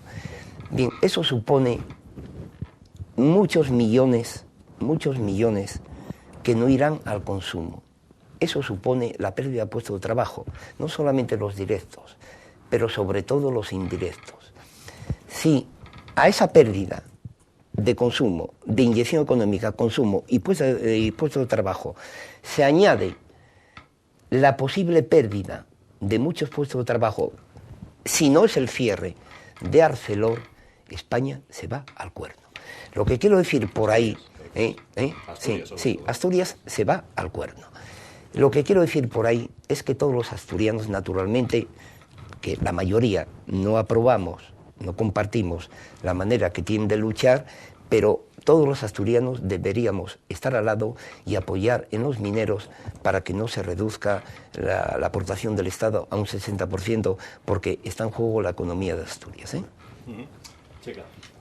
Bien, eso supone muchos millones que no irán al consumo. Eso supone la pérdida de puestos de trabajo, no solamente los directos, pero sobre todo los indirectos. Si a esa pérdida de consumo, de inyección económica, consumo y puestos de trabajo, se añade la posible pérdida de muchos puestos de trabajo, si no es el cierre de Arcelor, España se va al cuerno. Lo que quiero decir por ahí, Asturias se va al cuerno. Lo que quiero decir por ahí es que todos los asturianos, naturalmente, que la mayoría no aprobamos, no compartimos la manera que tienen de luchar, pero todos los asturianos deberíamos estar al lado y apoyar en los mineros para que no se reduzca la aportación del Estado a un 60%, porque está en juego la economía de Asturias.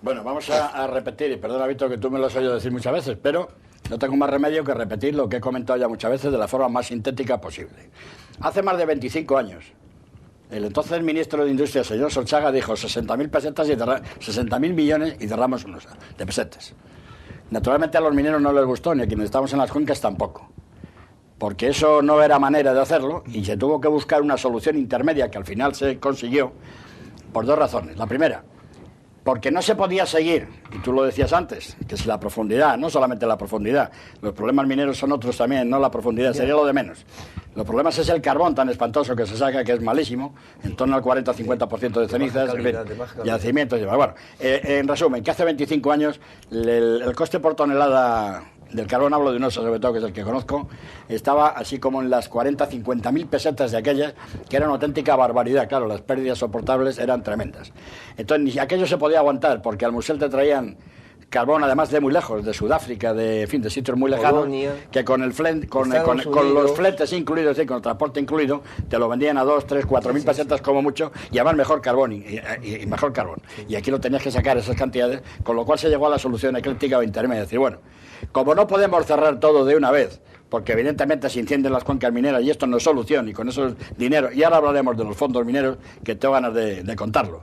Bueno, vamos a repetir, y perdona, Víctor, que tú me lo has oído decir muchas veces, pero no tengo más remedio que repetir lo que he comentado ya muchas veces de la forma más sintética posible. Hace más de 25 años, el entonces ministro de Industria, el señor Solchaga, dijo 60.000 pesetas y 60.000 millones y cerramos unos de pesetas. Naturalmente a los mineros no les gustó, ni a quienes estamos en las cuencas tampoco, porque eso no era manera de hacerlo y se tuvo que buscar una solución intermedia que al final se consiguió por dos razones. La primera, porque no se podía seguir, y tú lo decías antes, que es la profundidad, no solamente la profundidad, los problemas mineros son otros también, no la profundidad, sería lo de menos. Los problemas es el carbón tan espantoso que se saca, que es malísimo, en torno al 40-50% de cenizas, yacimientos y demás. Bueno, en resumen, que hace 25 años el coste por tonelada del carbón, hablo de Unosa sobre todo, que es el que conozco, estaba así como en las 40-50.000 pesetas de aquellas, que era una auténtica barbaridad. Claro, las pérdidas soportables eran tremendas. Entonces, ni aquello se podía aguantar, porque al Musel te traían carbón, además de muy lejos, de Sudáfrica, de sitios muy lejanos, Polonia, que con los fletes incluidos, con el transporte incluido, te lo vendían a 2, 3, 4.000 pesetas como mucho, y además mejor carbón, y mejor carbón. Y aquí lo tenías que sacar esas cantidades, con lo cual se llegó a la solución ecléctica o intermedia. Es decir, bueno, como no podemos cerrar todo de una vez, porque evidentemente se incendian las cuencas mineras y esto no es solución, y con esos dineros, y ahora hablaremos de los fondos mineros, que tengo ganas de contarlo,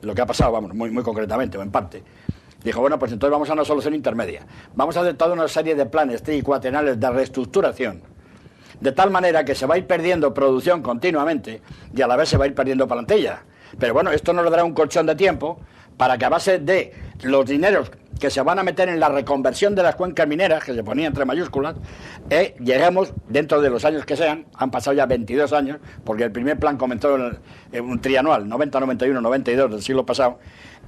lo que ha pasado, vamos, muy concretamente o en parte. Dijo, bueno, pues entonces vamos a una solución intermedia. Vamos a hacer toda una serie de planes tricuatenales de reestructuración, de tal manera que se va a ir perdiendo producción continuamente y a la vez se va a ir perdiendo plantilla. Pero bueno, esto nos dará un colchón de tiempo para que a base de los dineros que se van a meter en la reconversión de las cuencas mineras, que se ponía entre mayúsculas, lleguemos, dentro de los años que sean, han pasado ya 22 años, porque el primer plan comenzó en un trianual, 90, 91, 92 del siglo pasado,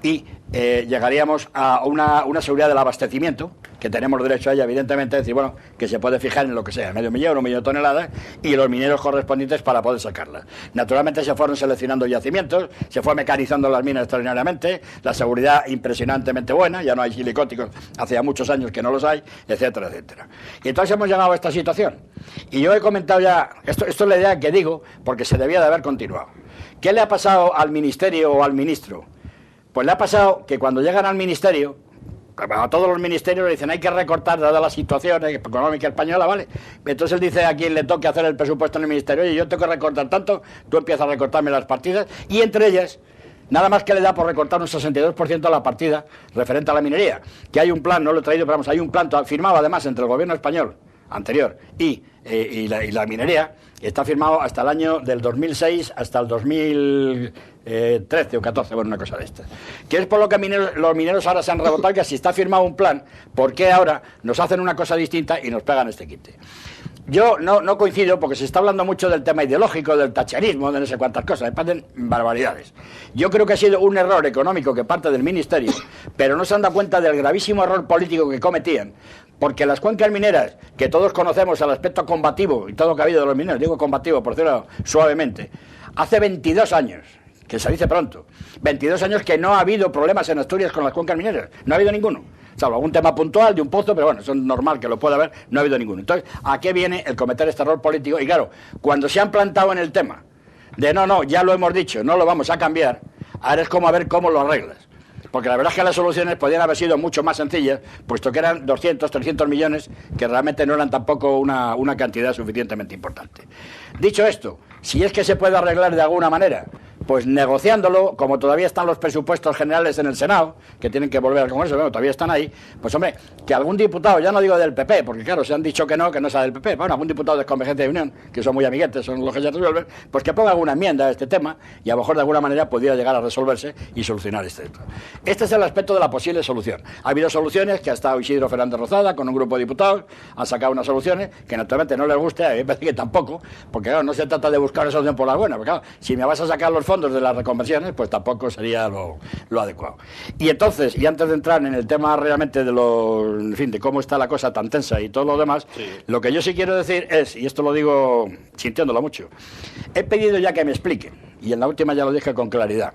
y llegaríamos a una seguridad del abastecimiento, que tenemos derecho a ella, evidentemente, es decir, bueno, que se puede fijar en lo que sea, 500.000, 1 millón de toneladas, y los mineros correspondientes para poder sacarlas. Naturalmente se fueron seleccionando yacimientos, se fue mecanizando las minas extraordinariamente, la seguridad impresionantemente buena, ya no hay silicóticos, hace ya muchos años que no los hay, etcétera, etcétera. Y entonces hemos llegado a esta situación. Y yo he comentado ya, esto es la idea que digo, porque se debía de haber continuado. ¿Qué le ha pasado al ministerio o al ministro? Pues le ha pasado que cuando llegan al ministerio, a todos los ministerios le dicen hay que recortar dada la situación económica española, ¿vale? Entonces él dice a quien le toque hacer el presupuesto en el ministerio, oye, yo tengo que recortar tanto, tú empiezas a recortarme las partidas, y entre ellas, nada más que le da por recortar un 62% a la partida referente a la minería, que hay un plan, no lo he traído, pero vamos, hay un plan firmado además entre el gobierno español anterior y la minería, está firmado hasta el año del 2006 hasta el 2013 o 14, bueno, una cosa de estas. Que es por lo que los mineros ahora se han rebotado, que si está firmado un plan, ¿por qué ahora nos hacen una cosa distinta y nos pegan este quite? Yo no coincido, porque se está hablando mucho del tema ideológico, del tacherismo, de no sé cuántas cosas, me parecen barbaridades. Yo creo que ha sido un error económico que parte del Ministerio, pero no se han dado cuenta del gravísimo error político que cometían, porque las cuencas mineras, que todos conocemos al aspecto combativo y todo lo que ha habido de los mineros, digo combativo por decirlo suavemente, hace 22 años, que se dice pronto, 22 años que no ha habido problemas en Asturias con las cuencas mineras, no ha habido ninguno. Salvo algún tema puntual de un pozo, pero bueno, eso es normal que lo pueda haber, no ha habido ninguno. Entonces, ¿a qué viene el cometer este error político? Y claro, cuando se han plantado en el tema de no, ya lo hemos dicho, no lo vamos a cambiar, ahora es como a ver cómo lo arreglas. Porque la verdad es que las soluciones podrían haber sido mucho más sencillas, puesto que eran 200, 300 millones, que realmente no eran tampoco una cantidad suficientemente importante. Dicho esto, si es que se puede arreglar de alguna manera, pues negociándolo, como todavía están los presupuestos generales en el Senado, que tienen que volver al Congreso, bueno, todavía están ahí, pues hombre, que algún diputado, ya no digo del PP, porque claro, se han dicho que no sea del PP, bueno, algún diputado de Convergencia y Unión, que son muy amiguetes, son los que ya resuelven, pues que ponga alguna enmienda a este tema, y a lo mejor de alguna manera pudiera llegar a resolverse y solucionar este tema. Este es el aspecto de la posible solución. Ha habido soluciones, que ha estado Isidro Fernández Rozada, con un grupo de diputados, han sacado unas soluciones, que naturalmente no les guste, a mí me parece que tampoco, porque claro, no se trata de buscar una solución por la buena, porque claro, si me vas a sacar los fondos de las reconversiones, pues tampoco sería lo adecuado. Y entonces, y antes de entrar en el tema realmente de de cómo está la cosa tan tensa y todo lo demás, sí, lo que yo sí quiero decir es, y esto lo digo sintiéndolo mucho, he pedido ya que me expliquen, y en la última ya lo dije con claridad,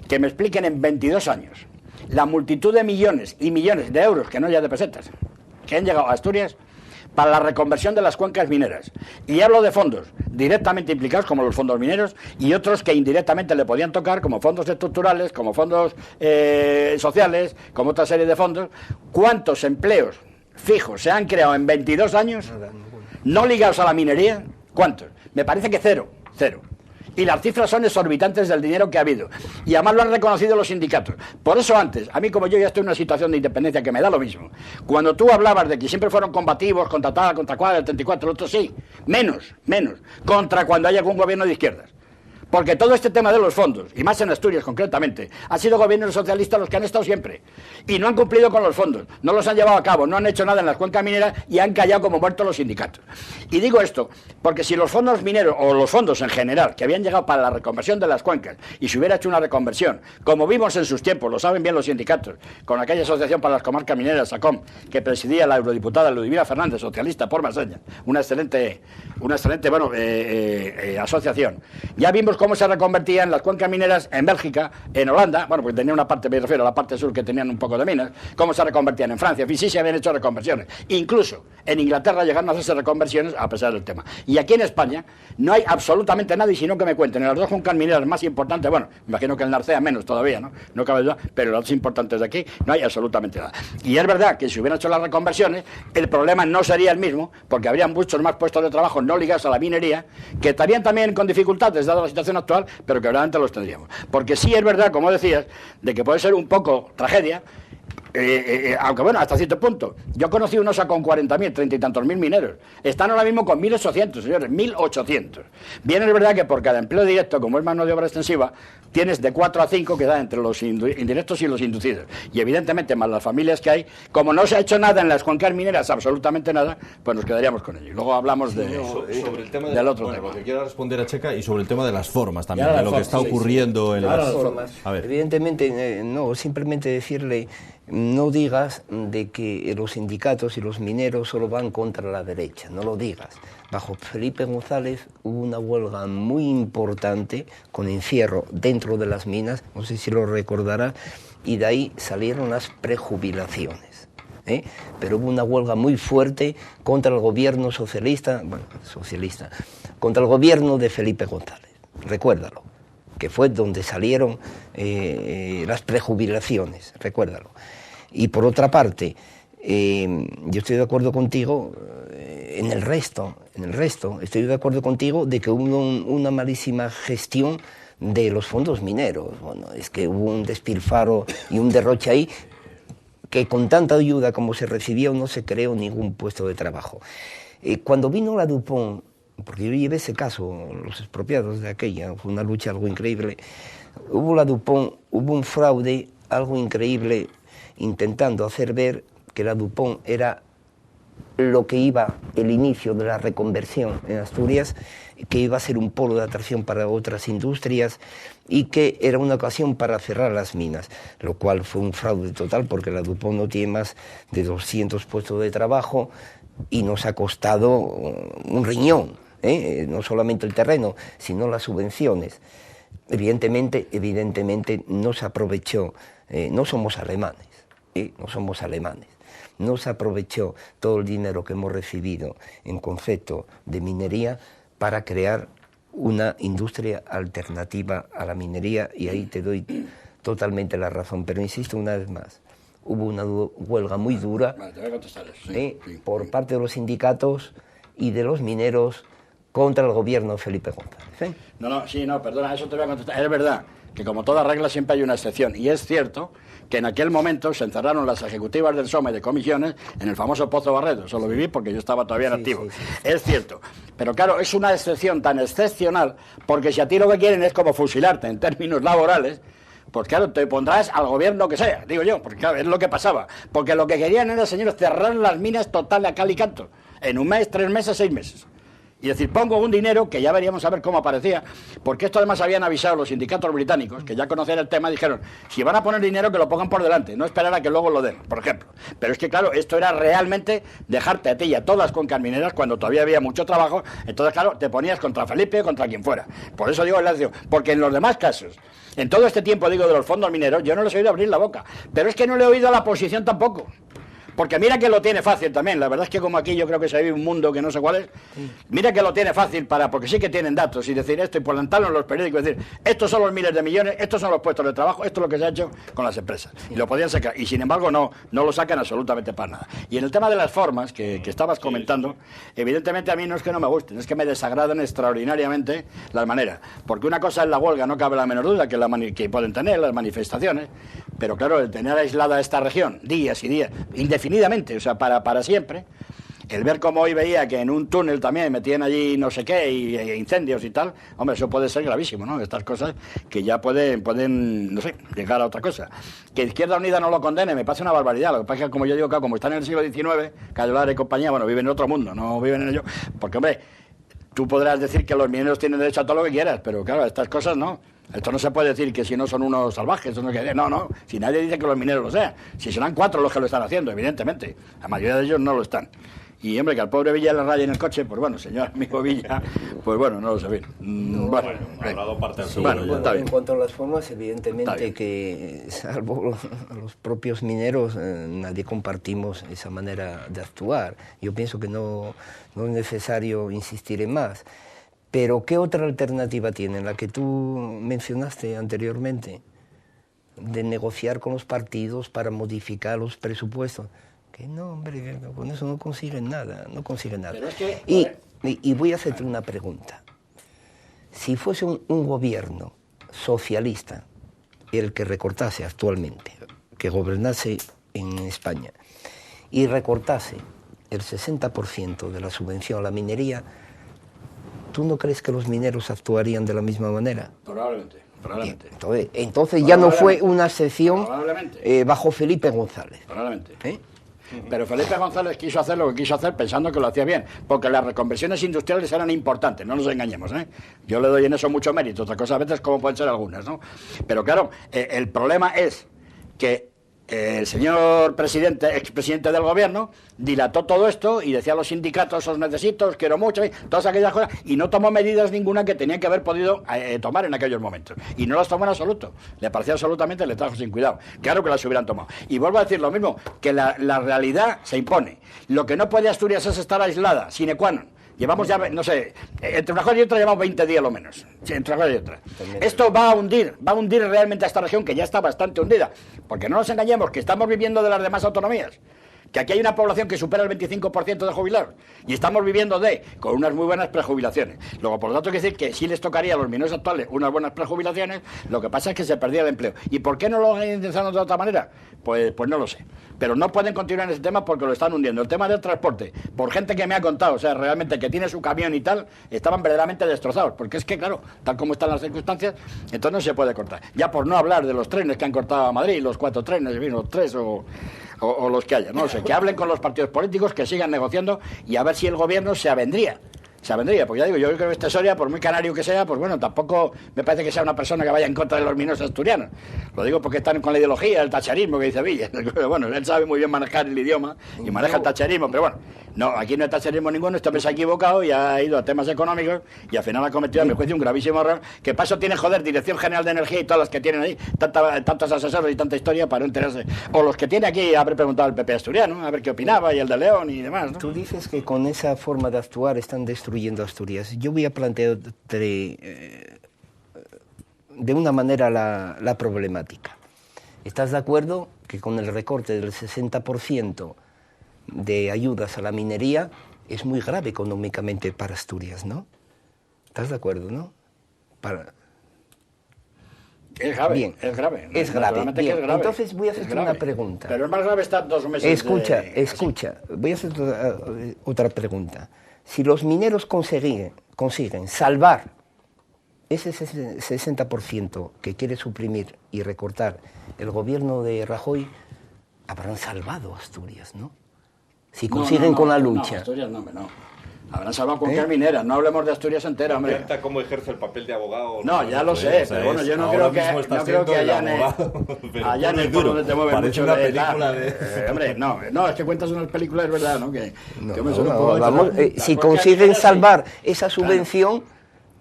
que me expliquen en 22 años la multitud de millones y millones de euros, que no ya de pesetas, que han llegado a Asturias para la reconversión de las cuencas mineras. Y hablo de fondos directamente implicados, como los fondos mineros, y otros que indirectamente le podían tocar, como fondos estructurales, como fondos sociales, como otra serie de fondos. ¿Cuántos empleos fijos se han creado en 22 años no ligados a la minería? ¿Cuántos? Me parece que cero. Y las cifras son exorbitantes del dinero que ha habido. Y además lo han reconocido los sindicatos. Por eso antes, a mí como yo ya estoy en una situación de independencia que me da lo mismo, cuando tú hablabas de que siempre fueron combativos, contra tal, contra cual, el 34, el otro sí, menos, contra cuando haya algún gobierno de izquierdas. Porque todo este tema de los fondos, y más en Asturias concretamente, ha sido gobiernos socialistas los que han estado siempre. Y no han cumplido con los fondos, no los han llevado a cabo, no han hecho nada en las cuencas mineras y han callado como muertos los sindicatos. Y digo esto porque si los fondos mineros, o los fondos en general, que habían llegado para la reconversión de las cuencas, y se hubiera hecho una reconversión, como vimos en sus tiempos, lo saben bien los sindicatos, con aquella asociación para las comarcas mineras, SACOM, que presidía la eurodiputada Ludmila Fernández, socialista por Maseña, una excelente asociación. Ya vimos cómo se reconvertían las cuencas mineras en Bélgica, en Holanda, bueno, porque tenía una parte, me refiero a la parte sur que tenían un poco de minas, cómo se reconvertían en Francia, en fin, sí se habían hecho reconversiones. Incluso en Inglaterra llegaron a hacerse reconversiones a pesar del tema. Y aquí en España no hay absolutamente nada, y si no que me cuenten, en las dos cuencas mineras más importantes, bueno, me imagino que el Narcea menos todavía, no cabe duda, pero las dos importantes de aquí no hay absolutamente nada. Y es verdad que si hubieran hecho las reconversiones, el problema no sería el mismo, porque habrían muchos más puestos de trabajo no ligados a la minería, que estarían también con dificultades, dada la situación actual, pero que realmente los tendríamos. Porque sí es verdad, como decías, de que puede ser un poco tragedia, aunque bueno, hasta cierto punto. Yo conocí unos con 40.000, 30 y tantos mil mineros. Están ahora mismo con 1.800, señores, 1.800. Bien es verdad que por cada empleo directo, como es mano de obra extensiva, tienes de 4 a 5 que da entre los indirectos y los inducidos. Y evidentemente, más las familias que hay, como no se ha hecho nada en las cuencas mineras, absolutamente nada, pues nos quedaríamos con ello. Y luego hablamos sobre el tema del otro tema. Lo que quiero responder a Checa y sobre el tema de las formas también, de lo que está ocurriendo en las formas. Evidentemente, no, simplemente decirle, no digas de que los sindicatos y los mineros solo van contra la derecha, no lo digas. Bajo Felipe González hubo una huelga muy importante con encierro dentro de las minas, no sé si lo recordarás, y de ahí salieron las prejubilaciones. Pero hubo una huelga muy fuerte contra el gobierno socialista, contra el gobierno de Felipe González, recuérdalo, que fue donde salieron las prejubilaciones, recuérdalo. Y por otra parte, yo estoy de acuerdo contigo en el resto, estoy de acuerdo contigo de que hubo una malísima gestión de los fondos mineros. Bueno, es que hubo un despilfarro y un derroche ahí que con tanta ayuda como se recibió no se creó ningún puesto de trabajo. Cuando vino la Dupont, porque yo llevé ese caso, los expropiados de aquella, fue una lucha algo increíble, hubo la Dupont, hubo un fraude, algo increíble, intentando hacer ver que la Dupont era lo que iba, el inicio de la reconversión en Asturias, que iba a ser un polo de atracción para otras industrias y que era una ocasión para cerrar las minas, lo cual fue un fraude total porque la Dupont no tiene más de 200 puestos de trabajo y nos ha costado un riñón, no solamente el terreno, sino las subvenciones. Evidentemente no se aprovechó, no somos alemanes, no se aprovechó todo el dinero que hemos recibido en concepto de minería para crear una industria alternativa a la minería, y ahí te doy totalmente la razón, pero insisto una vez más, hubo una huelga muy dura por parte de los sindicatos y de los mineros contra el gobierno de Felipe González. Perdona, eso te voy a contestar. Es verdad que como toda regla siempre hay una excepción, y es cierto que en aquel momento se encerraron las ejecutivas del SOME de comisiones en el famoso Pozo Barredo. Eso lo viví porque yo estaba todavía en activo. Sí. Es cierto. Pero claro, es una excepción tan excepcional porque si a ti lo que quieren es como fusilarte en términos laborales, pues claro, te pondrás al gobierno que sea, digo yo, porque claro, es lo que pasaba. Porque lo que querían era, señores, cerrar las minas total a cal y canto. En un mes, 3 meses, 6 meses. Y decir, pongo un dinero que ya veríamos a ver cómo aparecía, porque esto además habían avisado los sindicatos británicos, que ya conocían el tema, dijeron, si van a poner dinero que lo pongan por delante, no esperar a que luego lo den, por ejemplo. Pero es que claro, esto era realmente dejarte a ti y a todas con mineras cuando todavía había mucho trabajo, entonces claro, te ponías contra Felipe o contra quien fuera. Por eso digo el Lazio, porque en los demás casos, en todo este tiempo digo de los fondos mineros, yo no les he oído abrir la boca, pero es que no le he oído a la oposición tampoco. Porque mira que lo tiene fácil también, la verdad es que como aquí yo creo que se vive un mundo que no sé cuál es, mira que lo tiene fácil porque sí que tienen datos y decir esto y plantarlo en los periódicos, decir, estos son los miles de millones, estos son los puestos de trabajo, esto es lo que se ha hecho con las empresas. Y lo podían sacar, y sin embargo no lo sacan absolutamente para nada. Y en el tema de las formas que estabas comentando, evidentemente a mí no es que no me gusten, es que me desagradan extraordinariamente las maneras. Porque una cosa es la huelga, no cabe la menor duda que pueden tener las manifestaciones, pero claro, el tener aislada esta región días y días, indefinidamente, o sea, para siempre, el ver como hoy veía que en un túnel también metían allí no sé qué y incendios y tal, hombre, eso puede ser gravísimo, ¿no? Estas cosas que ya pueden, no sé, llegar a otra cosa. Que Izquierda Unida no lo condene, me parece una barbaridad. Lo que pasa es que, como yo digo, claro, como están en el siglo XIX, Cayolar y compañía, bueno, viven en otro mundo, no viven en ello, porque, hombre, tú podrás decir que los mineros tienen derecho a todo lo que quieras, pero claro, estas cosas no. Esto no se puede decir que si no son unos salvajes, no, si nadie dice que los mineros lo sean, si serán 4 los que lo están haciendo, evidentemente, la mayoría de ellos no lo están. Y hombre, que al pobre Villa le raye en el coche, pues bueno, señor amigo Villa, pues bueno, no lo sé bien. Habrá dado parte al en cuanto a las formas, evidentemente que, salvo los propios mineros, nadie compartimos esa manera de actuar. Yo pienso que no es necesario insistir en más. Pero, ¿qué otra alternativa tienen? La que tú mencionaste anteriormente, de negociar con los partidos para modificar los presupuestos. Que no, hombre, con eso no consiguen nada, Pero es que, y voy a hacerte una pregunta. Si fuese un gobierno socialista el que recortase actualmente, que gobernase en España, y recortase el 60% de la subvención a la minería, ¿tú no crees que los mineros actuarían de la misma manera? Probablemente. Entonces ya no fue una excepción bajo Felipe González. Probablemente. Pero Felipe González quiso hacer lo que quiso hacer pensando que lo hacía bien, porque las reconversiones industriales eran importantes, no nos engañemos, ¿eh? Yo le doy en eso mucho mérito, otra cosa a veces como pueden ser algunas, ¿no? Pero claro, el problema es que el señor presidente, expresidente del gobierno, dilató todo esto y decía a los sindicatos, os necesito, os quiero mucho, todas aquellas cosas, y no tomó medidas ninguna que tenía que haber podido tomar en aquellos momentos. Y no las tomó en absoluto. Le parecía absolutamente, le trajo sin cuidado. Claro que las hubieran tomado. Y vuelvo a decir lo mismo, que la realidad se impone. Lo que no puede Asturias es estar aislada, sine qua non. Llevamos ya, no sé, entre una cosa y otra llevamos 20 días lo menos. Sí, entre una cosa y otra. Esto va a hundir realmente a esta región que ya está bastante hundida. Porque no nos engañemos que estamos viviendo de las demás autonomías. Que aquí hay una población que supera el 25% de jubilados y estamos viviendo con unas muy buenas prejubilaciones. Luego, por lo tanto, hay que decir que sí les tocaría a los mineros actuales unas buenas prejubilaciones, lo que pasa es que se perdía el empleo. ¿Y por qué no lo han intentado de otra manera? Pues no lo sé. Pero no pueden continuar en ese tema porque lo están hundiendo. El tema del transporte, por gente que me ha contado, o sea, realmente que tiene su camión y tal, estaban verdaderamente destrozados. Porque es que, claro, tal como están las circunstancias, entonces no se puede cortar. Ya por no hablar de los trenes que han cortado a Madrid, los 4 trenes, los 3 o los que haya, no sé, que hablen con los partidos políticos, que sigan negociando y a ver si el gobierno se avendría, porque ya digo, yo creo que este Soria, por muy canario que sea, pues bueno, tampoco me parece que sea una persona que vaya en contra de los mineros asturianos. Lo digo porque están con la ideología, el tacharismo que dice Villa. Bueno, él sabe muy bien manejar el idioma y maneja el tacharismo, pero bueno, no, aquí no hay tacharismo ninguno, este hombre se ha equivocado y ha ido a temas económicos y al final ha cometido, a mi juicio, un gravísimo error, que paso tiene, joder, Dirección General de Energía y todas las que tienen ahí, tantos asesores y tanta historia para no enterarse. O los que tiene aquí, haber preguntado al PP asturiano, a ver qué opinaba, y el de León y demás, ¿no? Tú dices que con esa forma de actuar están destruyendo Asturias. Yo voy a plantear de una manera la problemática. ¿Estás de acuerdo que con el recorte del 60% de ayudas a la minería es muy grave económicamente para Asturias, ¿no? ¿Estás de acuerdo, no? Es grave, bien, es grave. Es grave, bien. Que es grave. Entonces voy a hacerte una pregunta. Pero es más grave estar 2 meses... Escucha, voy a hacer otra pregunta. Si los mineros consiguen salvar ese 60% que quiere suprimir y recortar el gobierno de Rajoy, habrán salvado Asturias, ¿no? Si consiguen con la lucha. No, Asturias no. Habrán salvado cualquier minera, no hablemos de Asturias entera, hombre. Me encanta cómo ejerce el papel de abogado. No, ya lo sé, pero bueno, yo no creo que allá en el foro donde te mueven parece mucho una película hombre, no, es que cuentas unas películas, es verdad, ¿no? Si consiguen salvar esa subvención,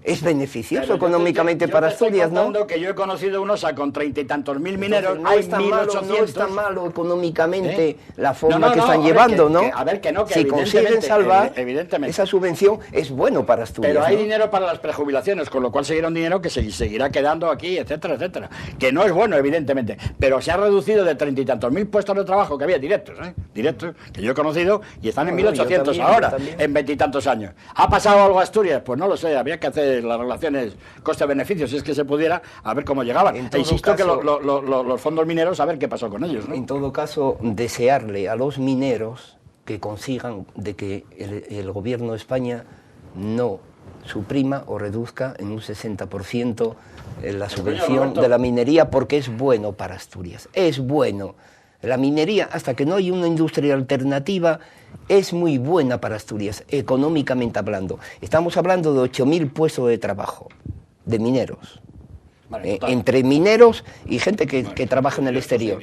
es beneficioso económicamente para Asturias, ¿no? Que yo he conocido un OSA con 30 y tantos mil mineros, no es tan malo económicamente la forma que están llevando, ¿no? Si consiguen salvar esa subvención, es bueno para Asturias. Pero hay dinero para las prejubilaciones, con lo cual seguirá dinero que se seguirá quedando aquí, etcétera, etcétera. Que no es bueno, evidentemente, pero se ha reducido de 30 y tantos mil puestos de trabajo que había directos, que yo he conocido, y están en 1.800 ahora, en 20 y tantos años. ¿Ha pasado algo a Asturias? Pues no lo sé, habría que hacer las relaciones coste-beneficio, si es que se pudiera, a ver cómo llegaban. E insisto que los fondos mineros, a ver qué pasó con ellos, ¿no? En todo caso, desearle a los mineros que consigan de que el gobierno de España no suprima o reduzca en un 60% la subvención de la minería, porque es bueno para Asturias. Es bueno. La minería, hasta que no hay una industria alternativa, es muy buena para Asturias, económicamente hablando. Estamos hablando de 8.000 puestos de trabajo, de mineros. Entre mineros y gente que trabaja en el exterior.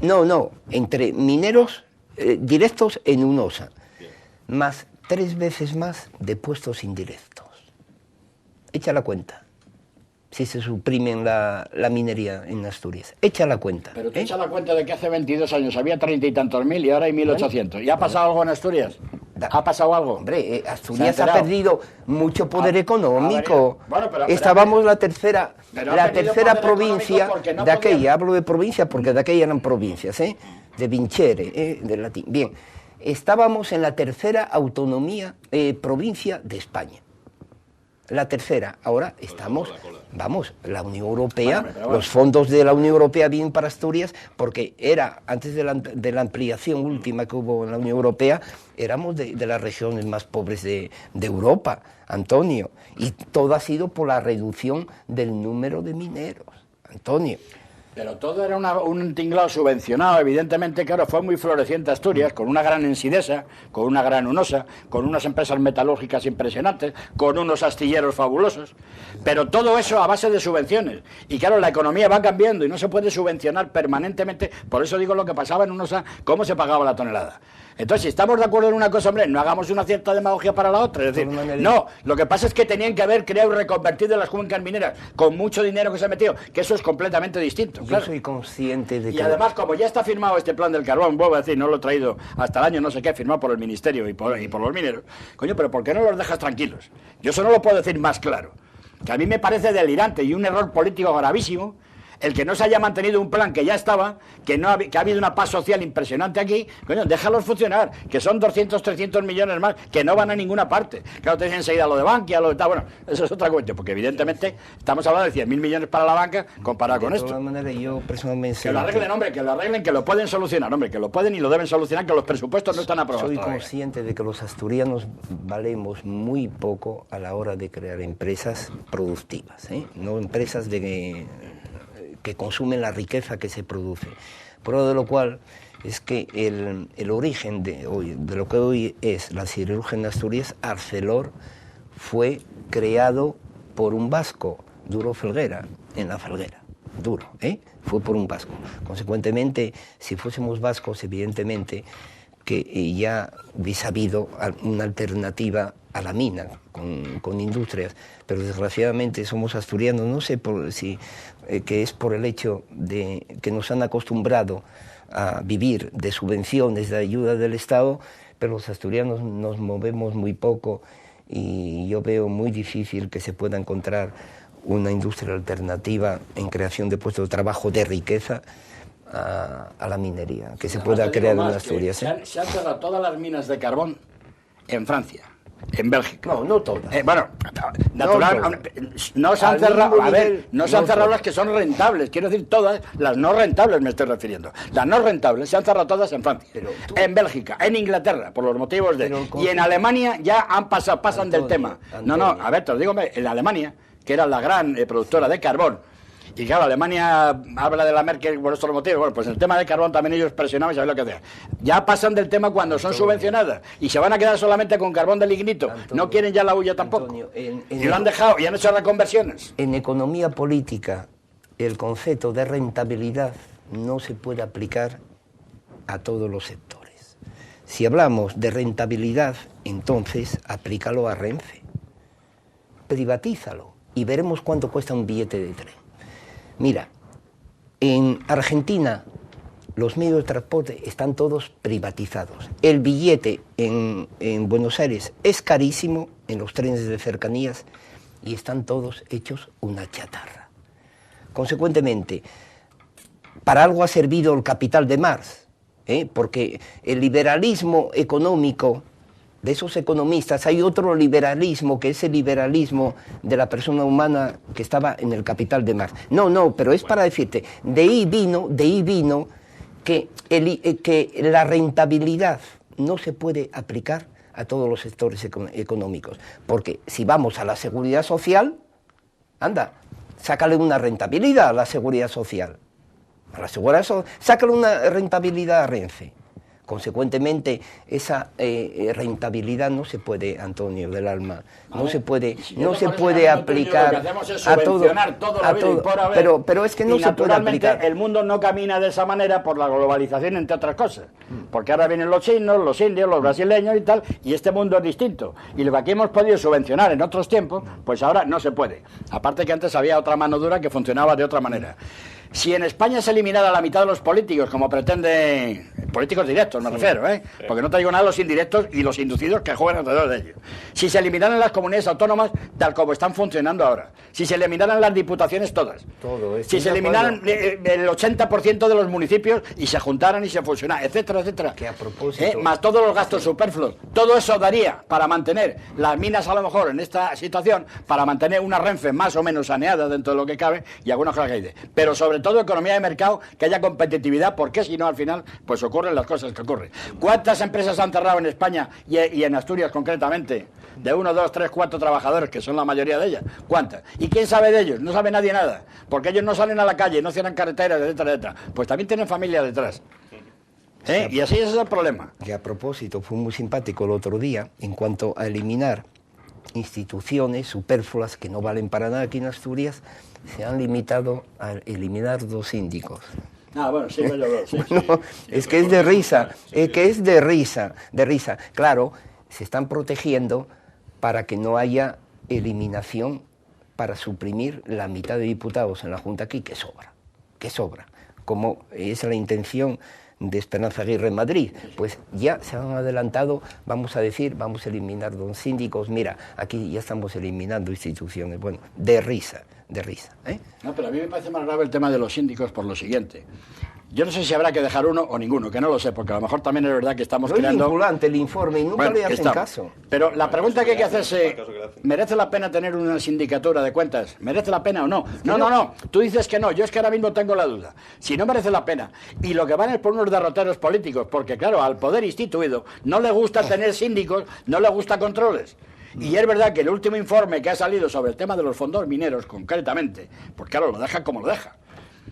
No, entre mineros directos en UNOSA, más 3 veces más de puestos indirectos. Echa la cuenta. Si se suprimen la minería en Asturias. Echa la cuenta. Pero tú echa la cuenta de que hace 22 años había 30 y tantos mil y ahora hay 1.800. ¿Y ha pasado algo en Asturias? ¿Ha pasado algo? Hombre, Asturias ha perdido mucho poder económico. Estábamos la tercera provincia de aquella. Hablo de provincia porque de aquella eran provincias, de Vincere, del latín. Bien, estábamos en la tercera provincia de España. La tercera, ahora estamos, la Unión Europea, los fondos de la Unión Europea vienen para Asturias, porque antes de la ampliación última que hubo en la Unión Europea, éramos de las regiones más pobres de Europa, Antonio, y todo ha sido por la reducción del número de mineros, Antonio. Pero todo era un tinglado subvencionado, evidentemente, claro, fue muy floreciente Asturias, con una gran Ensidesa, con una gran UNOSA, con unas empresas metalúrgicas impresionantes, con unos astilleros fabulosos, pero todo eso a base de subvenciones. Y claro, la economía va cambiando y no se puede subvencionar permanentemente, por eso digo lo que pasaba en UNOSA, cómo se pagaba la tonelada. Entonces, si estamos de acuerdo en una cosa, hombre, no hagamos una cierta demagogia para la otra. Es decir, no, lo que pasa es que tenían que haber creado y reconvertido las cuencas mineras con mucho dinero que se ha metido, que eso es completamente distinto. Yo claro. soy consciente de que... Y además, como ya está firmado este plan del carbón, vuelvo a decir, no lo he traído hasta el año no sé qué, firmado por el Ministerio y por los mineros, coño, pero ¿por qué no los dejas tranquilos? Yo eso no lo puedo decir más claro. Que a mí me parece delirante y un error político gravísimo el que no se haya mantenido un plan que ya estaba, que ha habido una paz social impresionante aquí. Coño, déjalos funcionar, que son 200, 300 millones más, que no van a ninguna parte. Claro, te dicen enseguida lo de Bankia, lo de tal, bueno, eso es otra cuestión, porque evidentemente estamos hablando de 100.000 millones para la banca comparado con esto. De todas maneras, yo personalmente... Que lo arreglen, hombre, que lo arreglen, que lo pueden solucionar, hombre, que lo pueden y lo deben solucionar, que los presupuestos no están aprobados Soy todavía. consciente de que los asturianos valemos muy poco a la hora de crear empresas productivas, no empresas que consumen la riqueza que se produce. Prueba de lo cual es que el origen de lo que hoy es la siderurgia en Asturias, Arcelor, fue creado por un vasco, Duro Felguera, en la Felguera. Duro, fue por un vasco. Consecuentemente, si fuésemos vascos, evidentemente que ya hubiese habido una alternativa a la mina con industrias, pero desgraciadamente somos asturianos, no sé que es por el hecho de que nos han acostumbrado a vivir de subvenciones, de ayuda del Estado, pero los asturianos nos movemos muy poco y yo veo muy difícil que se pueda encontrar una industria alternativa en creación de puestos de trabajo de riqueza a la minería, que se pueda crear en Asturias. Se han cerrado todas las minas de carbón en Francia, en Bélgica. No todas. Bueno, natural, no se han cerrado, a ver, no se han cerrado las que son rentables, quiero decir todas, las no rentables me estoy refiriendo. Las no rentables se han cerrado todas en Francia, en Bélgica, en Inglaterra, por los motivos de... Y en Alemania ya pasan del tema. No, a ver, te lo digo, en Alemania, que era la gran productora de carbón, y claro, Alemania habla de la Merkel por estos motivos. Bueno, pues el tema de carbón también ellos presionaban y sabéis lo que hacían. Ya pasan del tema cuando son subvencionadas y se van a quedar solamente con carbón de lignito. Antonio, no quieren ya la hulla tampoco. Antonio, y lo han dejado y han hecho reconversiones. En economía política, el concepto de rentabilidad no se puede aplicar a todos los sectores. Si hablamos de rentabilidad, entonces aplícalo a Renfe. Privatízalo y veremos cuánto cuesta un billete de tren. Mira, en Argentina los medios de transporte están todos privatizados. El billete en Buenos Aires es carísimo en los trenes de cercanías y están todos hechos una chatarra. Consecuentemente, para algo ha servido el capital de Marx, porque el liberalismo económico de esos economistas, hay otro liberalismo, que es el liberalismo de la persona humana que estaba en el Capital de Marx. No, pero es para decirte, de ahí vino que la rentabilidad no se puede aplicar a todos los sectores económicos, porque si vamos a la seguridad social, anda, sácale una rentabilidad a la seguridad social. Sácale una rentabilidad a Renfe. Consecuentemente, esa rentabilidad no se puede, Antonio del Alma, no se puede aplicar a todo, pero es que no se puede aplicar. El mundo no camina de esa manera por la globalización, entre otras cosas, porque ahora vienen los chinos, los indios, los brasileños y tal, y este mundo es distinto. Y lo que aquí hemos podido subvencionar en otros tiempos, pues ahora no se puede. Aparte que antes había otra mano dura que funcionaba de otra manera. Si en España se eliminara la mitad de los políticos, como pretende, políticos directos me refiero, porque no te digo nada de los indirectos y los inducidos que juegan alrededor de ellos. Si se eliminaran las comunidades autónomas tal como están funcionando ahora, si se eliminaran las diputaciones todas, si se eliminaran el 80% de los municipios y se juntaran y se fusionaran, etcétera, etcétera, que a propósito, más todos los gastos superfluos, todo eso daría para mantener las minas a lo mejor en esta situación, para mantener una Renfe más o menos saneada dentro de lo que cabe y algunas cosas que hay de. Pero sobre todo economía de mercado, que haya competitividad, porque si no al final pues ocurren las cosas que ocurren. ¿Cuántas empresas han cerrado en España y en Asturias concretamente? De 1, 2, 3, 4 trabajadores, que son la mayoría de ellas. ¿Cuántas? ¿Y quién sabe de ellos? No sabe nadie nada, porque ellos no salen a la calle, no cierran carreteras, etcétera, etcétera. Pues también tienen familia detrás. Y así es el problema. Que a propósito, fue muy simpático el otro día, en cuanto a eliminar instituciones superfluas que no valen para nada aquí en Asturias, se han limitado a eliminar 2 síndicos. Ah, bueno, sí, yo veo, sí, No, es que es de risa, es que es de risa, de risa. Claro, se están protegiendo para que no haya eliminación para suprimir la mitad de diputados en la Junta aquí, que sobra, como es la intención de Esperanza Aguirre en Madrid. Pues ya se han adelantado, vamos a eliminar don síndicos, mira, aquí ya estamos eliminando instituciones, bueno, de risa, ¿eh? No, pero a mí me parece más grave el tema de los síndicos por lo siguiente. Yo no sé si habrá que dejar uno o ninguno, que no lo sé, porque a lo mejor también es verdad que estamos No creando... es vinculante el informe y nunca le hacen caso. Pero la pregunta que hay que hacerse, ¿merece la pena tener una sindicatura de cuentas? ¿Merece la pena o no? No, tú dices que no, yo es que ahora mismo tengo la duda. Si no merece la pena, y lo que van es por unos derroteros políticos, porque claro, al poder instituido no le gusta tener síndicos, no le gusta controles. Y es verdad que el último informe que ha salido sobre el tema de los fondos mineros, concretamente, pues claro, lo deja como lo deja.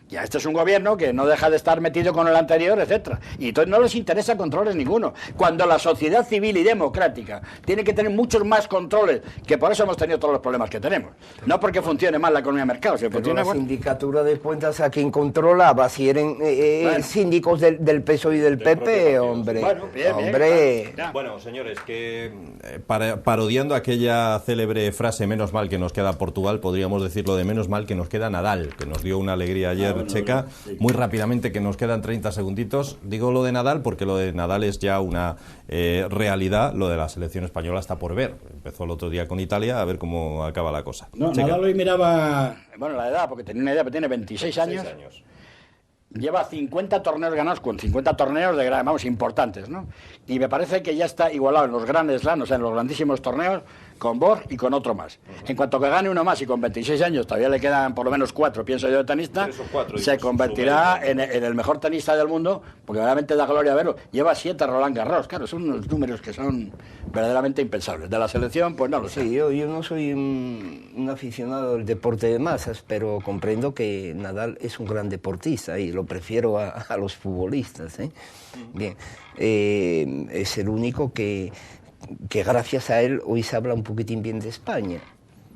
Ya este es un gobierno que no deja de estar metido con el anterior, etcétera. Y entonces no les interesa controles ninguno. Cuando la sociedad civil y democrática tiene que tener muchos más controles, que por eso hemos tenido todos los problemas que tenemos. No porque funcione mal la economía de mercado. Si funciona la sindicatura de cuentas a quien controlaba, si eran síndicos del PSOE y del PP, hombre. Bueno, bien, hombre. Bueno, señores, que parodiando aquella célebre frase, menos mal que nos queda Portugal, podríamos decirlo de menos mal que nos queda Nadal, que nos dio una alegría ayer Checa. Sí. Muy rápidamente, que nos quedan 30 segunditos. Digo lo de Nadal porque lo de Nadal es ya una realidad. Lo de la selección española está por ver. Empezó el otro día con Italia, a ver cómo acaba la cosa. No, Checa. Nadal hoy miraba, bueno, la edad, porque tenía una idea, pero tiene 26 años. Lleva 50 torneos ganados, con 50 torneos de, vamos, importantes, ¿no? Y me parece que ya está igualado en los grandes slams, o sea, en los grandísimos torneos, con Borg y con otro más. En cuanto que gane uno más, y con 26 años todavía le quedan por lo menos 4, pienso yo, de tenista, se convertirá en el mejor tenista del mundo, porque realmente da gloria verlo. Lleva 7 Roland Garros, claro, son unos números que son verdaderamente impensables. De la selección, pues no lo sé. Sí, yo no soy un aficionado del deporte de masas, pero comprendo que Nadal es un gran deportista y lo prefiero a los futbolistas, ¿eh? Bien, es el único que gracias a él hoy se habla un poquitín bien de España,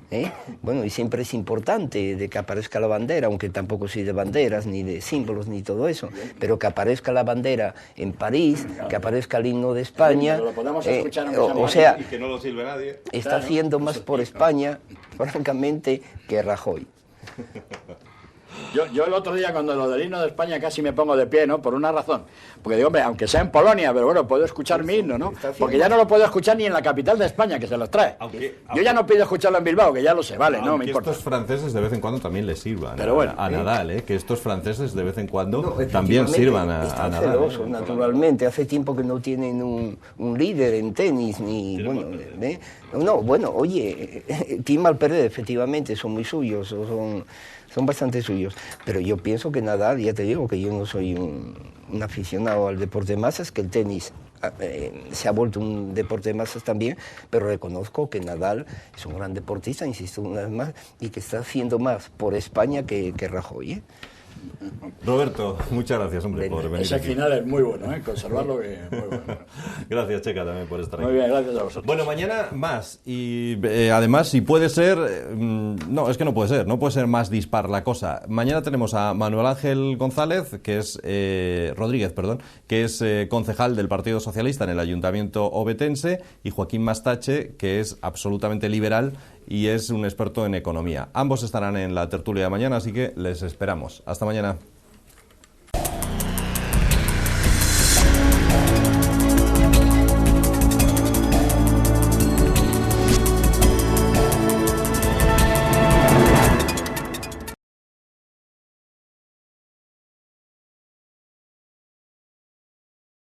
¿eh? Bueno, y siempre es importante de que aparezca la bandera, aunque tampoco soy de banderas, ni de símbolos, ni todo eso, pero que aparezca la bandera en París, que aparezca el himno de España, o sea, y que no lo silbe nadie. Está haciendo más por España, francamente, que Rajoy. Yo el otro día, cuando lo del himno de España, casi me pongo de pie, ¿no? Por una razón. Porque digo, hombre, aunque sea en Polonia, pero bueno, puedo escuchar mi himno, ¿no? Porque ya no lo puedo escuchar ni en la capital de España, que se los trae. Yo ya no pido escucharlo en Bilbao, que ya lo sé, vale, no me importa. Estos franceses de vez en cuando también les sirvan pero bueno, a Nadal, ¿eh? Que estos franceses de vez en cuando también sirvan a Nadal. Celosos, naturalmente. Hace tiempo que no tienen un líder en tenis, ni... Bueno, no, bueno, oye, Tim Alpered, efectivamente, son muy suyos, son bastante suyos, pero yo pienso que Nadal, ya te digo que yo no soy un aficionado al deporte de masas, que el tenis se ha vuelto un deporte de masas también, pero reconozco que Nadal es un gran deportista, insisto una vez más, y que está haciendo más por España que Rajoy, ¿eh? Roberto, muchas gracias, hombre, por venir. Ese final es muy bueno, conservarlo, que muy bueno. Gracias, Checa, también por estar aquí. Muy bien, gracias a vosotros. Bueno, mañana más, y además, si puede ser, no, es que no puede ser más dispar la cosa. Mañana tenemos a Manuel Ángel González, que es Rodríguez, perdón, que es concejal del Partido Socialista en el Ayuntamiento ovetense, y Joaquín Mastache, que es absolutamente liberal y es un experto en economía. Ambos estarán en la tertulia de mañana, así que les esperamos. Hasta mañana.